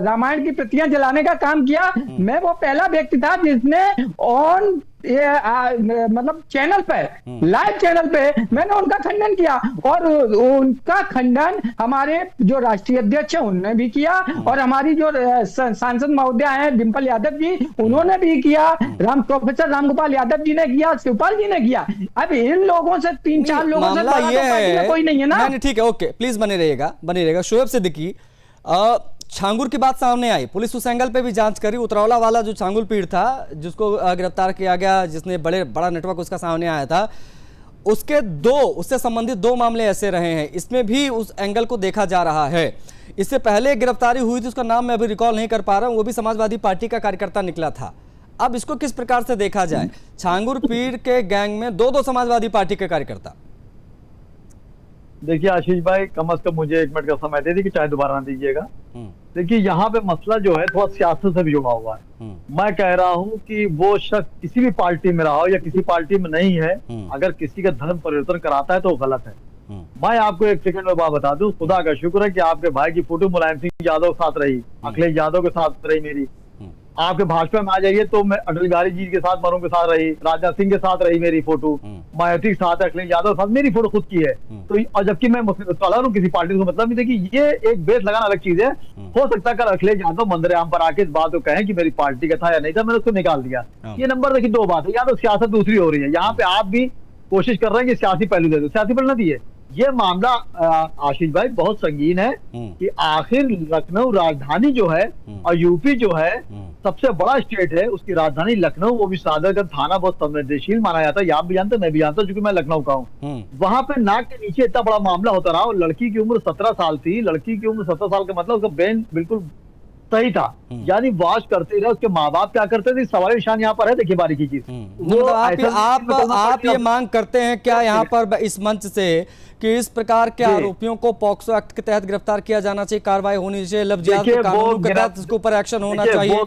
रामायण की प्रतियां जलाने का काम किया, मैं वो पहला व्यक्ति था जिसने ऑन मतलब चैनल पे, लाइव चैनल पे मैंने उनका खंडन किया, और उनका खंडन हमारे जो राष्ट्रीय अध्यक्ष है उन्होंने भी किया, और हमारी जो सांसद महोदया हैं डिंपल यादव जी, उन्होंने भी किया, प्रोफेसर रामगोपाल यादव जी ने किया, शिवपाल जी ने किया। अब इन लोगों से 3-4 लोगों से बड़ा तो पार्टी में कोई नहीं है ना। ठीक है, ओके, प्लीज बने रहिएगा। शोएब सिद्दीकी, छांगुर की बात सामने आई, पुलिस उस एंगल पे भी जांच करी। उतरौला वाला जो छांगुर पीड़ था जिसको गिरफ्तार किया गया, जिसने बड़ा नेटवर्क उसका सामने आया था, उससे संबंधित 2 मामले ऐसे रहे हैं, इसमें भी उस एंगल को देखा जा रहा है। इससे पहले गिरफ्तारी हुई थी, उसका नाम मैं अभी रिकॉल नहीं कर पा रहा हूं, वो भी समाजवादी पार्टी का कार्यकर्ता निकला था। अब इसको किस प्रकार से देखा जाए? छांगुर पीड़ के गैंग में 2 समाजवादी पार्टी के कार्यकर्ता। देखिए आशीष भाई, कम से कम मुझे 1 मिनट का समय दे दी कि चाहे दोबारा ना दीजिएगा। देखिए यहाँ पे मसला जो है थोड़ा सियासत से भी जुड़ा हुआ है। मैं कह रहा हूँ कि वो शख्स किसी भी पार्टी में रहा हो या किसी पार्टी में नहीं है, अगर किसी का धर्म परिवर्तन कराता है तो गलत है। मैं आपको 1 सेकंड में बात बता दूं, खुदा का शुक्र है कि आपके भाई की फोटो मुलायम सिंह यादव के साथ रही, अखिलेश यादव के साथ रही मेरी। आपके भाजपा में आ जाइए तो मैं अटल बिहारी जी के साथ, मरों के साथ रही, राजनाथ सिंह के साथ रही मेरी फोटो, मायावती के साथ, अखिलेश यादव के साथ मेरी फोटो खुद की है। तो और जबकि मैं मुस्लिम स्कॉलर हूँ, किसी पार्टी को मतलब नहीं। देखिए ये एक बेस लगाना अलग चीज है। हो सकता है कल अखिलेश यादव मंदिरआम पर आके इस बात को कहें कि मेरी पार्टी का था या नहीं था, मैंने उसको निकाल दिया। ये नंबर देखिए दो बात है, या तो सियासत दूसरी हो रही है, यहाँ पे आप भी कोशिश कर रहे हैं कि सियासी पहलू दे दो, सियासी पहलू न दिए। ये मामला आशीष भाई बहुत संगीन है कि आखिर लखनऊ राजधानी जो है और यूपी जो है सबसे बड़ा स्टेट है, उसकी राजधानी लखनऊ, वो भी सादरगंज थाना बहुत संवेदनशील माना जाता है। आप भी जानते हैं, मैं भी जानता हूँ, क्योंकि मैं लखनऊ का हूँ। वहां पे नाक के नीचे इतना बड़ा मामला होता रहा। लड़की की उम्र 17 साल थी। लड़की की उम्र 17 साल का मतलब उसका ब्रेन बिल्कुल सही था, यानी वॉच करते रहे। उसके माँ बाप क्या करते थे, सवाल निशान यहाँ पर है। देखिए बारीकी चीज, आप ये मांग करते हैं क्या यहाँ पर इस मंच से कि इस प्रकार के आरोपियों को पॉक्सो एक्ट के तहत गिरफ्तार किया जाना चाहिए, कार्रवाई होनी चाहिए, लव जिहाद के कानून के तहत इसके ऊपर एक्शन होना चाहिए?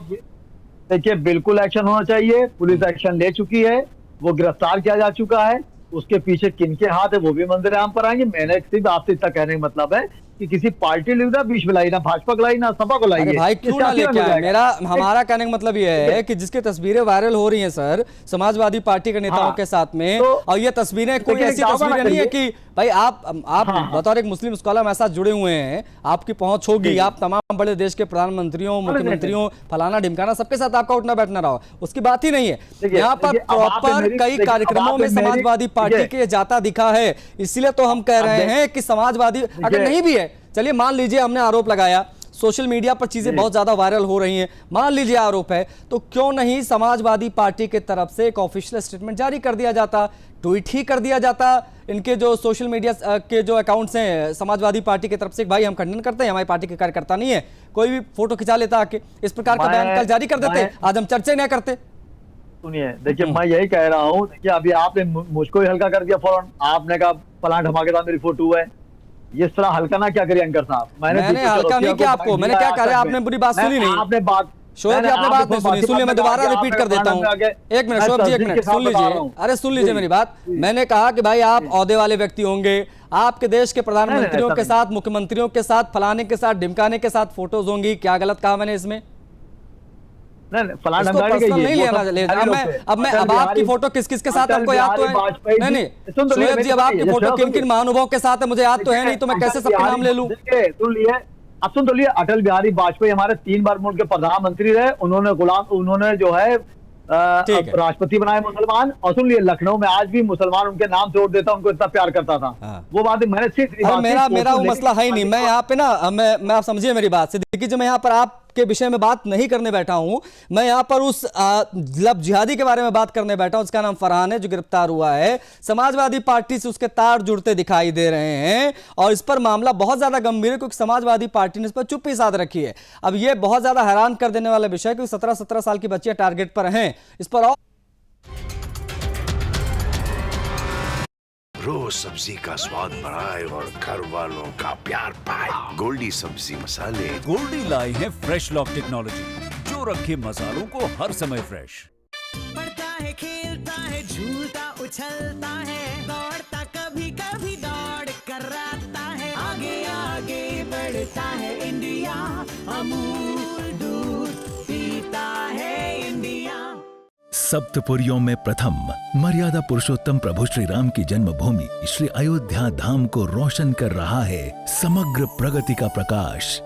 देखिए बिल्कुल एक्शन होना चाहिए। पुलिस एक्शन ले चुकी है, वो गिरफ्तार किया जा चुका है। उसके पीछे किनके हाथ है वो भी मंदिरआम पर आएंगे। मैंने सिर्फ आपसे इतना कहने का मतलब है कि किसी पार्टी लीडर बीच में लाई, ना भाजपा को लाई, ना सपा को लाई। भाई क्यों ना लेके आए? हमारा कहने का मतलब ये है कि जिसकी तस्वीरें वायरल हो रही हैं सर समाजवादी पार्टी के नेताओं के साथ में, और ये तस्वीरें कोई ऐसी तस्वीरें नहीं है कि भाई आप बतौर एक मुस्लिम स्कॉलर हमारे साथ जुड़े हुए हैं, आपकी पहुंच होगी, आप तमाम बड़े देश के प्रधानमंत्रियों, मुख्यमंत्रियों, फलाना ढिमकाना सबके साथ आपका उठना बैठना रहा, उसकी बात ही नहीं है। यहाँ पर प्रॉपर कई कार्यक्रमों में समाजवादी पार्टी के जाता दिखा है, इसलिए तो हम कह रहे हैं कि समाजवादी अगर नहीं भी है, चलिए मान लीजिए हमने आरोप लगाया, सोशल मीडिया पर चीजें बहुत ज्यादा वायरल हो रही हैं, मान लीजिए आरोप है, तो क्यों नहीं समाजवादी पार्टी की तरफ से एक ऑफिशियल स्टेटमेंट जारी कर दिया जाता, ट्वीट ही कर दिया जाता इनके जो सोशल मीडिया के जो अकाउंट्स हैं समाजवादी पार्टी की तरफ से, भाई हम खंडन करते हैं, हमारी पार्टी के कार्यकर्ता नहीं है, कोई भी फोटो खिंचा लेता आके, इस प्रकार का बयान कल जारी कर देते, आज हम चर्चा न करते। सुनिए, देखिए मैं यही कह रहा हूँ, देखिए अभी आपने मुझको ही हल्का कर दिया फौरन, आपने कहा प्लांट हमारे साथ मेरी फोटो है, ये तरह हल्का ना क्या करिए एंकर साहब। मैंने हल्का नहीं किया आपको, मैंने क्या कहा, आपने बुरी बात सुनी नहीं, आपने बात शोएब जी आपने बात नहीं सुनी, सुनिए मैं दोबारा रिपीट कर देता हूँ, एक मिनट शोएब जी, एक मिनट सुन लीजिए, अरे सुन लीजिए मेरी बात। मैंने कहा कि भाई आप ओहदे वाले व्यक्ति होंगे, आपके देश के प्रधानमंत्रियों के साथ, मुख्यमंत्रियों के साथ, फलाने के साथ, ढिमकाने के साथ फोटोज होंगी, क्या गलत कहा मैंने इसमें? अब आपकी फोटो किस किस के साथ आपको याद तो है? नहीं शोएब जी, अब आपकी फोटो किन किन महानुभाव के साथ है मुझे याद तो है नहीं, तो मैं कैसे सबके नाम ले लूं? सुन लिए, अब सुन तो लिए, अटल बिहारी वाजपेयी हमारे 3 बार मुल्क के प्रधानमंत्री रहे, उन्होंने जो है राष्ट्रपति बनाए मुसलमान, और सुन लिए लखनऊ में आज भी मुसलमान उनके नाम से वोट देता, उनको इतना प्यार करता था। वो बात मैंने सिर्फ मेरा वो मसला है ही नहीं, मैं यहाँ पे ना मैं आप समझिए मेरी बात सिद्दीकी जी, मैं यहाँ पर आपके विषय में बात नहीं करने बैठा हूँ, मैं यहाँ पर उस लब जिहादी के बारे में बात करने बैठा हूँ, उसका नाम फरहान है, जो गिरफ्तार हुआ है। समाजवादी पार्टी से उसके तार जुड़ते दिखाई दे रहे हैं और इस पर मामला बहुत ज्यादा गंभीर है, क्योंकि समाजवादी पार्टी ने इस पर चुप्पी साध रखी है। अब ये बहुत ज्यादा हैरान कर देने वाला विषय, क्योंकि 17-17 साल की बच्चियां टारगेट पर हैं, इस पर और रोज सब्जी का स्वाद बढ़ाए और घर वालों का प्यार पाए, गोल्डी सब्जी मसाले। गोल्डी लाए हैं फ्रेश लॉक टेक्नोलॉजी, जो रखे मसालों को हर समय फ्रेश। पढ़ता है, खेलता है, झूलता उछलता है, दौड़ता कभी कभी दौड़ कराता है, आगे आगे बढ़ता है इंडिया, अमूल दूध पीता है इंडिया। सप्तपुरियों में प्रथम मर्यादा पुरुषोत्तम प्रभु श्री राम की जन्मभूमि श्री अयोध्या धाम को रोशन कर रहा है समग्र प्रगति का प्रकाश।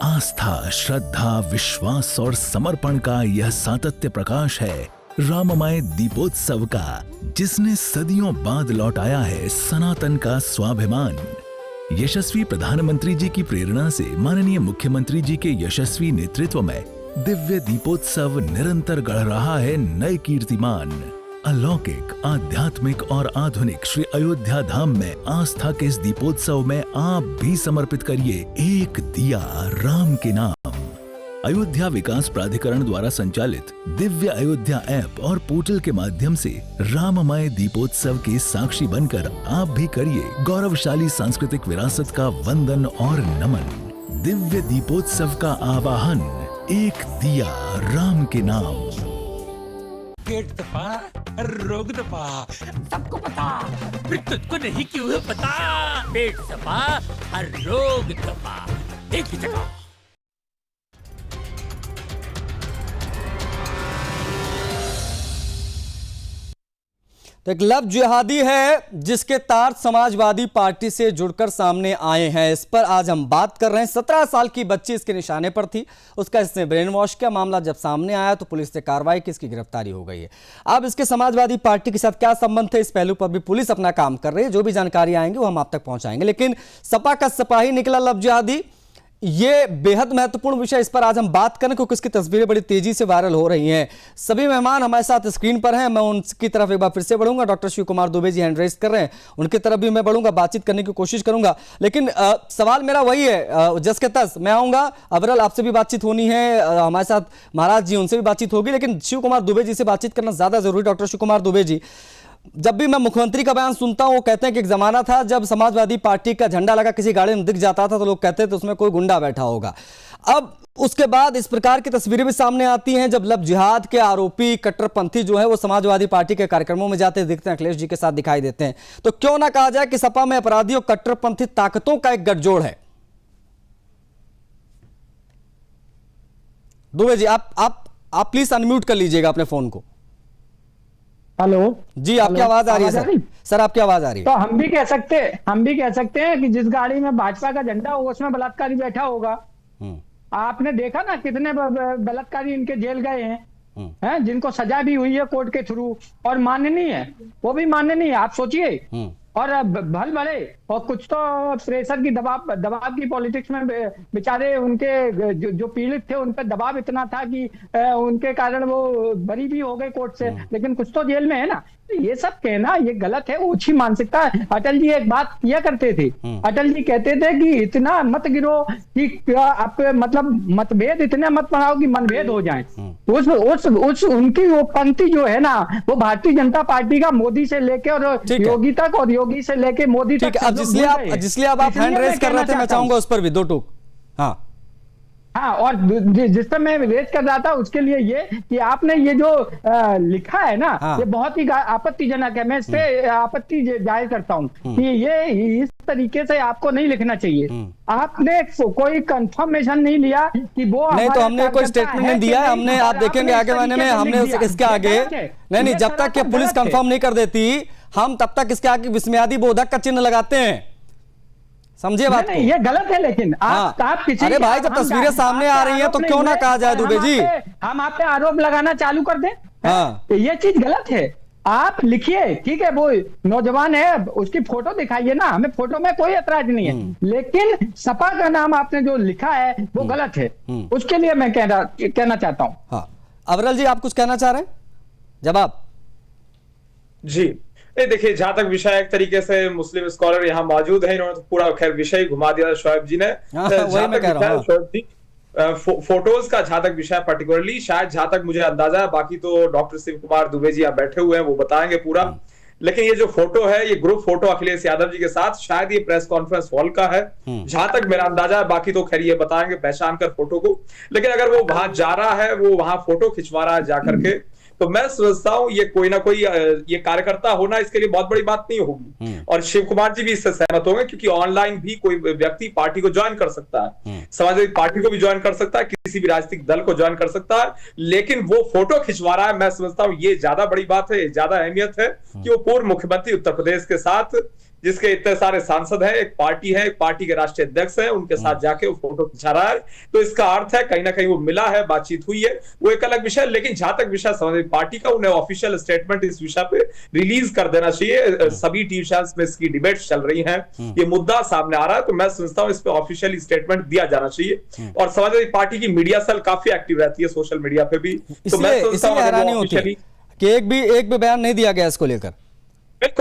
आस्था, श्रद्धा, विश्वास और समर्पण का यह सातत्य प्रकाश है राममय दीपोत्सव का, जिसने सदियों बाद लौटाया है सनातन का स्वाभिमान। यशस्वी प्रधानमंत्री जी की प्रेरणा से माननीय मुख्यमंत्री जी के यशस्वी नेतृत्व में दिव्य दीपोत्सव निरंतर गढ़ रहा है नए कीर्तिमान। अलौकिक, आध्यात्मिक और आधुनिक श्री अयोध्या धाम में आस्था के इस दीपोत्सव में आप भी समर्पित करिए एक दिया राम के नाम। अयोध्या विकास प्राधिकरण द्वारा संचालित दिव्य अयोध्या ऐप और पोर्टल के माध्यम से राममय दीपोत्सव के साक्षी बनकर आप भी करिए गौरवशाली सांस्कृतिक विरासत का वंदन और नमन। दिव्य दीपोत्सव का आवाहन, एक दिया राम के नाम। पेट दबा, रोग दबा, सबको पता, फिर तुझको नहीं क्यों है पता? पेट दबा, रोग दबा, एक ही जगह। तो एक लव जिहादी है जिसके तार समाजवादी पार्टी से जुड़कर सामने आए हैं। इस पर आज हम बात कर रहे हैं। 17 साल की बच्ची इसके निशाने पर थी, उसका इसने ब्रेन वॉश किया। मामला जब सामने आया तो पुलिस ने कार्रवाई की, इसकी गिरफ्तारी हो गई है। अब इसके समाजवादी पार्टी के साथ क्या संबंध थे, इस पहलू पर भी पुलिस अपना काम कर रही है। जो भी जानकारी आएंगी वो हम आप तक पहुंचाएंगे। लेकिन सपा का सिपाही निकला लव जिहादी, ये बेहद महत्वपूर्ण विषय, इस पर आज हम बात करें क्योंकि इसकी तस्वीरें बड़ी तेजी से वायरल हो रही हैं। सभी मेहमान हमारे साथ स्क्रीन पर हैं, मैं उनकी तरफ एक बार फिर से बढ़ूंगा। Doctor Shiv Kumar Dubey ji hand raise कर रहे हैं, उनकी तरफ भी मैं बढ़ूंगा, बातचीत करने की कोशिश करूंगा। लेकिन सवाल मेरा वही है, जस के तस मैं आऊंगा। अवरल आपसे भी बातचीत होनी है, हमारे साथ महाराज जी, उनसे भी बातचीत होगी, लेकिन शिव कुमार दुबे जी से बातचीत करना ज्यादा जरूरी। डॉक्टर शिव कुमार दुबे जी, जब भी मैं मुख्यमंत्री का बयान सुनता हूं, वो कहते हैं कि एक जमाना था जब समाजवादी पार्टी का झंडा लगा किसी गाड़ी में दिख जाता था तो लोग कहते थे उसमें कोई गुंडा बैठा होगा। अब उसके बाद इस प्रकार की तस्वीरें भी सामने आती हैं जब लव जिहाद के आरोपी कट्टरपंथी जो है वो समाजवादी पार्टी के कार्यक्रमों में जाते दिखते हैं, अखिलेश जी के साथ दिखाई देते हैं। तो क्यों ना कहा जाए कि सपा में अपराधियों कट्टरपंथी ताकतों का एक गठजोड़ है। दुबे जी, आप प्लीज अनम्यूट कर लीजिएगा अपने फोन को। हेलो जी, आपकी आवाज आ रही है सर, आपकी आवाज आ रही है। तो हम भी कह सकते हैं कि जिस गाड़ी में भाजपा का झंडा होगा उसमें बलात्कारी बैठा होगा। आपने देखा ना कितने बलात्कारी इनके जेल गए हैं, जिनको सजा भी हुई है कोर्ट के थ्रू, और माननीय है, वो भी माननीय है। आप सोचिए, और भल भले, और कुछ तो प्रेशर की दबाव की पॉलिटिक्स में बेचारे उनके जो पीड़ित थे उन पर दबाव इतना था कि उनके कारण वो बरी भी हो गए कोर्ट से, लेकिन कुछ तो जेल में है ना। तो ये सब कहना ये गलत है, ओछी मानसिकता। अटल जी एक बात किया करते थे, अटल जी कहते थे कि इतना मत गिरो कि आप मतलब मतभेद इतने मत बढ़ाओ कि मनभेद हो जाए। उस उनकी वो पंक्ति जो है ना, वो भारतीय जनता पार्टी का मोदी से लेके और योगी तक, और योगी से लेके मोदी तक। जिसलिए अब आप हैंड रेज कर रहे थे, मैं चाहूंगा उस पर भी दो टूक। हाँ, और जिस पर मैं रेज कर रहा था उसके लिए ये कि आपने ये जो लिखा है ना, ये बहुत ही आपत्तिजनक है। मैं इस पे आपत्ति जाहिर करता हूँ कि ये इस तरीके से आपको नहीं लिखना चाहिए। आपने कोई कंफर्मेशन नहीं लिया कि वो नहीं, तो हमने कोई स्टेटमेंट नहीं दिया है। हमने, आप देखेंगे आगे महीने में हमने इसके आगे नहीं, जब तक पुलिस कंफर्म नहीं कर देती हम तब तक इसके आगे विस्मयादि बोधक का चिन्ह लगाते हैं। समझिए बात नहीं, ये गलत है। लेकिन आप किसी, अरे भाई, जब तस्वीरें सामने आ रही हैं तो क्यों ना कहा जाए दुबे जी, हम आप पे आरोप लगाना चालू कर दें। तो ये चीज गलत है। आप लिखिए, ठीक है, वो नौजवान है, उसकी फोटो दिखाइए ना, हमें फोटो में कोई ऐतराज नहीं है, लेकिन सपा का नाम आपने जो लिखा है वो गलत है। उसके लिए मैं कहना चाहता हूँ। हाँ, अवरल जी, आप कुछ कहना चाह रहे हैं? जवाब जी नहीं, देखिए, जहां तक विषय एक तरीके से मुस्लिम स्कॉलर यहाँ मौजूद है, इन्होंने तो पूरा खैर विषय घुमा दिया शोएब जी ने। शोएब जी, फोटोज का जहां तक विषय पर्टिकुलरली, शायद जहां तक मुझे अंदाजा है, बाकी तो डॉक्टर शिव कुमार दुबे जी यहाँ बैठे हुए हैं, वो बताएंगे पूरा। लेकिन ये जो फोटो है, ये ग्रुप फोटो अखिलेश यादव जी के साथ, शायद ये प्रेस कॉन्फ्रेंस हॉल का है, जहां तक मेरा अंदाजा है। बाकी तो खैर ये बताएंगे पहचान कर फोटो को। लेकिन अगर वो वहां जा रहा है, वो वहां फोटो खिंचवा रहा है जाकर के, तो मैं समझता हूं ये कोई ना कोई ये कार्यकर्ता होना इसके लिए बहुत बड़ी बात नहीं होगी। और शिव कुमार जी भी इससे सहमत होंगे, क्योंकि ऑनलाइन भी कोई व्यक्ति पार्टी को ज्वाइन कर सकता है, समाजवादी पार्टी को भी ज्वाइन कर सकता है, किसी भी राजनीतिक दल को ज्वाइन कर सकता है, लेकिन वो फोटो खिंचवा रहा है। मैं समझता हूं ये ज्यादा बड़ी बात है, ज्यादा अहमियत है कि वो पूर्व मुख्यमंत्री उत्तर प्रदेश के साथ, जिसके इतने सारे सांसद हैं, एक पार्टी है, एक पार्टी के राष्ट्रीय अध्यक्ष हैं, उनके साथ जाके वो फोटो खिंचा रहा है। तो इसका अर्थ है कहीं ना कहीं वो मिला है, बातचीत हुई है, वो एक अलग विषय। लेकिन जहां तक विषय समाजवादी पार्टी का, उन्हें ऑफिशियल स्टेटमेंट इस विषय पे रिलीज कर देना चाहिए। सभी टीवी चैनल्स में इसकी डिबेट चल रही है, ये मुद्दा सामने आ रहा है, तो मैं समझता हूँ इस पे ऑफिशियल स्टेटमेंट दिया जाना चाहिए। और समाजवादी पार्टी की मीडिया सेल काफी एक्टिव रहती है सोशल मीडिया पे भी, तो मैं समझता हूँ कि एक भी बयान नहीं दिया गया इसको लेकर।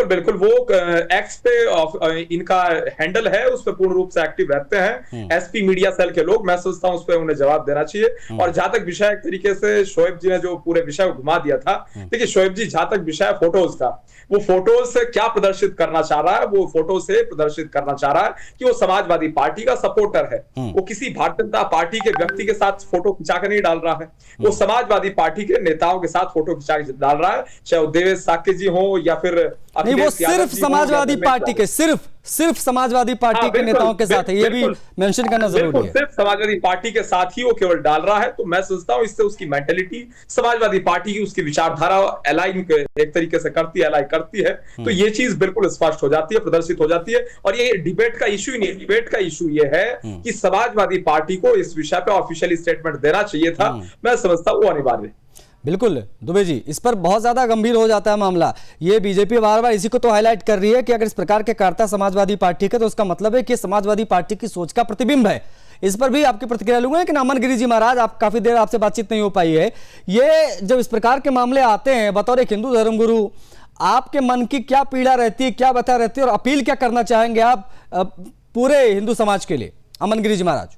बिल्कुल, वो एक्स पे इनका हैंडल है, उस पे पूर्ण रूप से एक्टिव रहते हैं एसपी मीडिया सेल के लोग। मैं सोचता हूं उस पे उन्हें जवाब देना चाहिए। और जहां तक विषय एक तरीके से शोएब जी ने जो पूरे विषय को घुमा दिया था, देखिए शोएब जी, जहां तक विषय फोटोज का, वो फोटोज से क्या प्रदर्शित करना चाह रहा है, वो फोटो से प्रदर्शित करना चाह रहा है कि वो समाजवादी पार्टी का सपोर्टर है। वो किसी भारतीय जनता पार्टी के व्यक्ति के साथ फोटो खिंचा कर नहीं डाल रहा है, वो समाजवादी पार्टी के नेताओं के साथ फोटो खिंचा के डाल रहा है, चाहे वो देवेश साक्य जी हो या फिर नहीं, वो सिर्फ समाजवादी पार्टी के सिर्फ समाजवादी पार्टी के नेताओं के साथ है, ये भी मेंशन करना जरूरी है। सिर्फ समाजवादी पार्टी के साथ ही वो केवल डाल रहा है, तो मैं सोचता हूं इससे उसकी मेंटेलिटी समाजवादी पार्टी की, उसकी विचारधारा अलाइन एक तरीके से करती है, अलाइन करती है, तो ये चीज बिल्कुल स्पष्ट हो जाती है, प्रदर्शित हो जाती है। और ये डिबेट का इशू ही नहीं, डिबेट का इशू ये है कि समाजवादी पार्टी को इस विषय पे ऑफिशियल स्टेटमेंट देना चाहिए था। मैं समझता हूं वो अनिवार्य है। बिल्कुल दुबे जी, इस पर बहुत ज्यादा गंभीर हो जाता है मामला। ये बीजेपी बार बार इसी को तो हाईलाइट कर रही है कि अगर इस प्रकार के करता समाजवादी पार्टी के, तो उसका मतलब है कि समाजवादी पार्टी की सोच का प्रतिबिंब है। इस पर भी आपकी प्रतिक्रिया लूंगा, लेकिन अमन गिरी जी महाराज, आप काफी देर आपसे बातचीत नहीं हो पाई है। ये जब इस प्रकार के मामले आते हैं, बतौर एक हिंदू धर्मगुरु आपके मन की क्या पीड़ा रहती है, क्या बता रहती है, और अपील क्या करना चाहेंगे आप पूरे हिंदू समाज के लिए? अमन गिरी जी महाराज।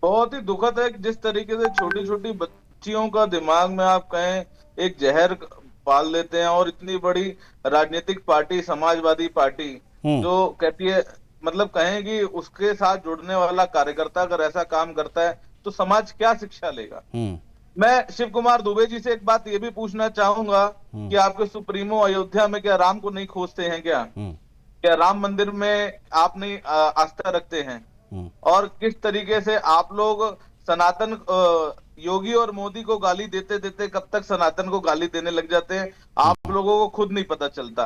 बहुत ही दुखद है जिस तरीके से छोटी छोटी बच्चियों का दिमाग में आप कहें एक जहर पाल लेते हैं, और इतनी बड़ी राजनीतिक पार्टी समाजवादी पार्टी जो कहती है, मतलब कहें कि उसके साथ जुड़ने वाला कार्यकर्ता अगर ऐसा काम करता है तो समाज क्या शिक्षा लेगा। मैं शिव कुमार दुबे जी से एक बात ये भी पूछना चाहूंगा कि आपके सुप्रीमो अयोध्या में क्या राम को नहीं खोजते हैं क्या राम मंदिर में आप नहीं आस्था रखते हैं? और किस तरीके से आप लोग सनातन योगी और मोदी को गाली देते देते कब तक सनातन को गाली देने लग जाते हैं, आप लोगों को खुद नहीं पता चलता।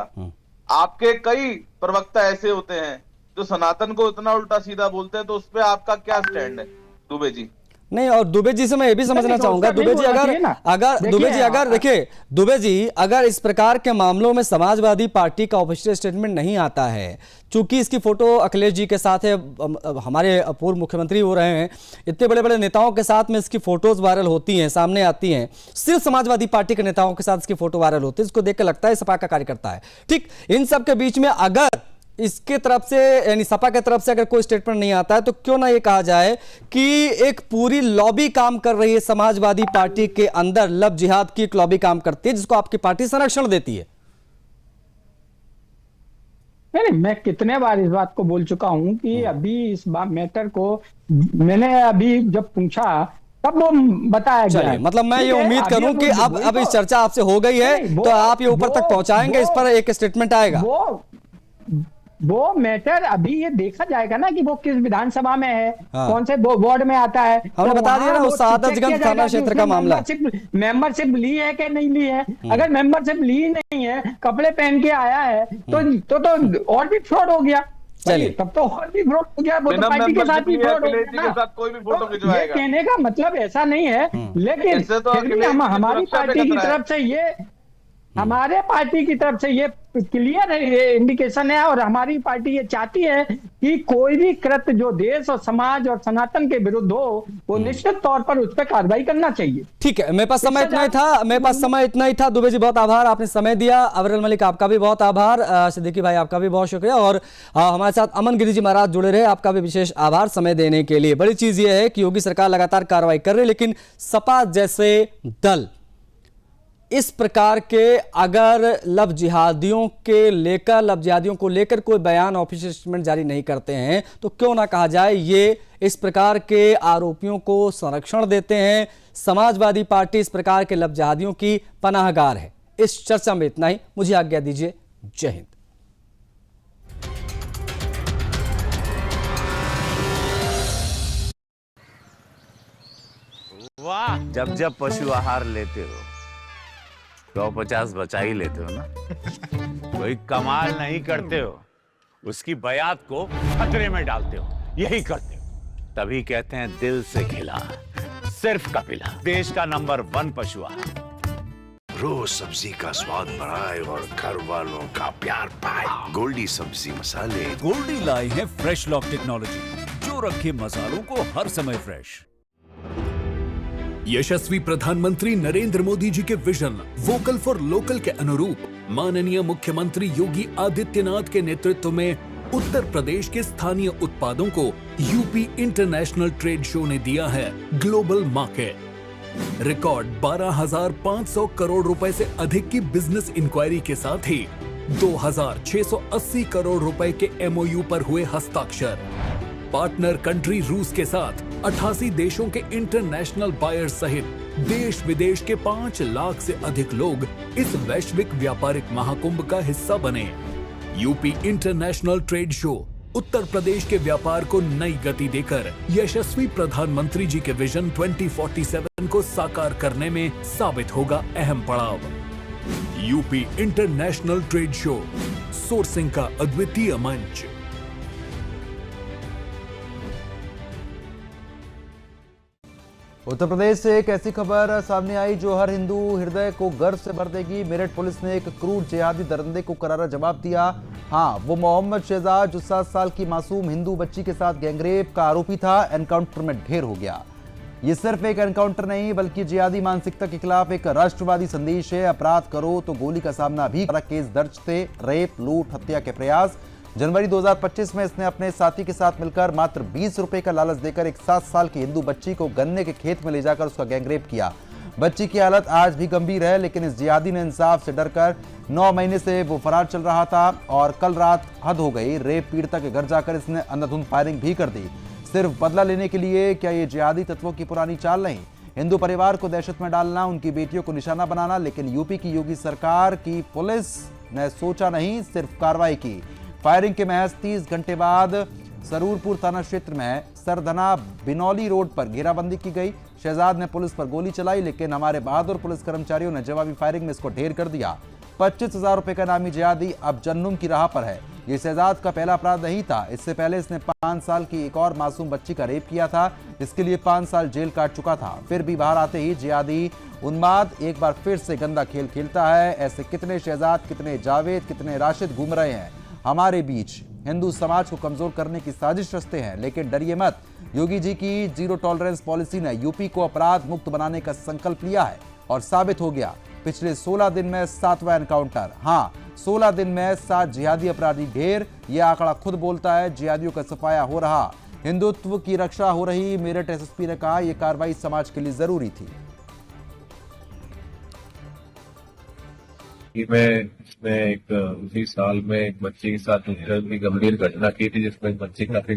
आपके कई प्रवक्ता ऐसे होते हैं जो सनातन को इतना उल्टा सीधा बोलते हैं, तो उस पर आपका क्या स्टैंड है दुबे जी? नहीं, और दुबे जी से मैं ये भी समझना चाहूंगा, दुबे जी अगर देखिए दुबे जी, अगर इस प्रकार के मामलों में समाजवादी पार्टी का ऑफिशियल स्टेटमेंट नहीं आता है, चूंकि इसकी फोटो अखिलेश जी के साथ है, हमारे पूर्व मुख्यमंत्री हो रहे हैं, इतने बड़े बड़े नेताओं के साथ में इसकी फोटोज वायरल होती हैं, सामने आती हैं, सिर्फ समाजवादी पार्टी के नेताओं के साथ इसकी फोटो वायरल होती है, इसको देख कर लगता है सपा का कार्यकर्ता है। ठीक, इन सब के बीच में अगर इसके तरफ से, यानी सपा के तरफ से अगर कोई स्टेटमेंट नहीं आता है, तो क्यों ना ये कहा जाए कि एक पूरी लॉबी काम कर रही है समाजवादी पार्टी के अंदर, लव जिहाद की एक लॉबी काम करती है, जिसको आपकी पार्टी संरक्षण देती है। नहीं, मैं कितने बार इस बात को बोल चुका हूं कि अभी इस मैटर को मैंने अभी जब पूछा तब वो बताया गया। मतलब मैं ये उम्मीद करूं कि अब इस चर्चा आपसे हो गई है, तो आप ये ऊपर तक पहुंचाएंगे, इस पर एक स्टेटमेंट आएगा। वो मैटर अभी ये देखा जाएगा ना कि वो किस विधानसभा में है, कौन से वार्ड में आता है। हमने बता दिया ना, वो सादतगंज थाना क्षेत्र का मामला। मेंबरशिप ली है कि नहीं ली है? अगर मेंबरशिप ली नहीं है, कपड़े पहन के आया है, तो और भी फ्रॉड हो गया। चलिए, तब तो और भी फ्रॉड हो गया, वो तो पार्टी के साथ भी फ्रॉड हो गया। कोई भी फोटो खिंचवाएगा, कहने का मतलब ऐसा नहीं है, लेकिन हमारी पार्टी की तरफ से ये, हमारे पार्टी की तरफ से ये क्लियर इंडिकेशन है, और हमारी पार्टी ये चाहती है कि कोई भी कृत्य जो देश और समाज और सनातन के विरुद्ध हो, वो निश्चित तौर पर उस पर कार्रवाई करना चाहिए। ठीक है, मेरे पास समय इतना ही था। दुबे जी बहुत आभार, आपने समय दिया। अवरल मलिक आपका भी बहुत आभार। सिद्दीकी भाई आपका भी बहुत शुक्रिया, और हमारे साथ अमन गिरी जी महाराज जुड़े रहे, आपका भी विशेष आभार समय देने के लिए। बड़ी चीज ये है कि योगी सरकार लगातार कार्रवाई कर रही है, लेकिन सपा जैसे दल इस प्रकार के अगर लव जिहादियों को लेकर कोई बयान, ऑफिशियल स्टेटमेंट जारी नहीं करते हैं, तो क्यों ना कहा जाए ये इस प्रकार के आरोपियों को संरक्षण देते हैं। समाजवादी पार्टी इस प्रकार के लव जिहादियों की पनाहगार है। इस चर्चा में इतना ही, मुझे आज्ञा दीजिए। जय हिंद। वाह, जब जब पशु आहार लेते हो 150 बचा ही लेते हो ना। कोई कमाल नहीं करते हो, उसकी बयात को खतरे में डालते हो, यही करते हो। तभी कहते हैं दिल से खिला, सिर्फ कपिला, देश का नंबर 1 पशु आहार। रोज सब्जी का स्वाद बढ़ाए और घर वालों का प्यार पाए। गोल्डी सब्जी मसाले। गोल्डी लाए हैं फ्रेश लॉक टेक्नोलॉजी, जो रखे मसालों को हर समय फ्रेश। यशस्वी प्रधानमंत्री नरेंद्र मोदी जी के विजन वोकल फॉर लोकल के अनुरूप माननीय मुख्यमंत्री योगी आदित्यनाथ के नेतृत्व में उत्तर प्रदेश के स्थानीय उत्पादों को यूपी इंटरनेशनल ट्रेड शो ने दिया है ग्लोबल मार्केट। रिकॉर्ड 12,500 करोड़ रुपए से अधिक की बिजनेस इंक्वायरी के साथ ही 2,680 करोड़ रुपए के एमओयू पर हुए हस्ताक्षर। पार्टनर कंट्री रूस के साथ 88 देशों के इंटरनेशनल बायर्स सहित देश विदेश के 5 लाख से अधिक लोग इस वैश्विक व्यापारिक महाकुंभ का हिस्सा बने। UP international trade show Uttar Pradesh के व्यापार को नई गति देकर यशस्वी प्रधानमंत्री जी के विजन 2047 को साकार करने में साबित होगा अहम पड़ाव। UP international trade show, sourcing का अद्वितीय मंच। उत्तर प्रदेश से एक ऐसी खबर सामने आई जो हर हिंदू हृदय को गर्व से भर देगी। मेरठ पुलिस ने एक क्रूर जिहादी दरिंदे को करारा जवाब दिया। हाँ, वो मोहम्मद शहजाद जो 7 साल की मासूम हिंदू बच्ची के साथ गैंगरेप का आरोपी था, एनकाउंटर में ढेर हो गया। ये सिर्फ एक एनकाउंटर नहीं बल्कि जिहादी मानसिकता के खिलाफ एक राष्ट्रवादी संदेश है। अपराध करो तो गोली का सामना भी। केस दर्ज थे, रेप, लूट, हत्या के प्रयास। जनवरी 2025 में इसने अपने साथी के साथ मिलकर मात्र 20 रुपए का लालच देकर एक 7 साल की हिंदू बच्ची को गन्ने के खेत में ले जाकर उसका गैंगरेप किया। बच्ची की हालत आज भी गंभीर है, लेकिन इस जिहादी ने इंसाफ से डरकर 9 महीने से वो फरार चल रहा था और कल रात हद हो गई। रेप पीड़िता के घर जाकर इसने अंधाधुंध फायरिंग भी कर दी, सिर्फ बदला लेने के लिए। क्या ये जिहादी तत्वों की पुरानी चाल नहीं? हिंदू परिवार को दहशत में डालना, उनकी बेटियों को निशाना बनाना। लेकिन यूपी की योगी सरकार की पुलिस ने सोचा नहीं, सिर्फ कार्रवाई की। फायरिंग के महज 30 घंटे बाद सरूरपुर थाना क्षेत्र में सरधना बिनौली रोड पर घेराबंदी की गई। शहजाद ने पुलिस पर गोली चलाई, लेकिन हमारे बहादुर पुलिस कर्मचारियों ने जवाबी फायरिंग में इसको ढेर कर दिया। 25,000 रुपए का नामी जिहादी अब जन्नुम की राह पर है। ये शहजाद का पहला अपराध नहीं था। इससे पहले इसने 5 साल की एक और मासूम बच्ची का रेप किया था। इसके लिए 5 साल जेल काट चुका था। फिर भी बाहर आते ही जिहादी उन्माद एक बार फिर से गंदा खेल खेलता है। ऐसे कितने शहजाद, कितने जावेद, कितने राशिद घूम रहे हैं हमारे बीच। हिंदू समाज को कमजोर करने की साजिश रचते हैं। लेकिन डरिए मत, योगी जी की जीरो टॉलरेंस पॉलिसी ने यूपी को अपराध मुक्त बनाने का संकल्प लिया है और साबित हो गया। पिछले 16 दिन में 7वां एनकाउंटर। हाँ, 16 दिन में 7 जिहादी अपराधी ढेर। यह आंकड़ा खुद बोलता है। जिहादियों का सफाया हो रहा, हिंदुत्व की रक्षा हो रही। मेरठ एसएसपी ने कहा, यह कार्रवाई समाज के लिए जरूरी थी। मैं एक उसी साल में एक बच्चे के साथ भी गंभीर घटना की थी, जिसमें बच्चे काफी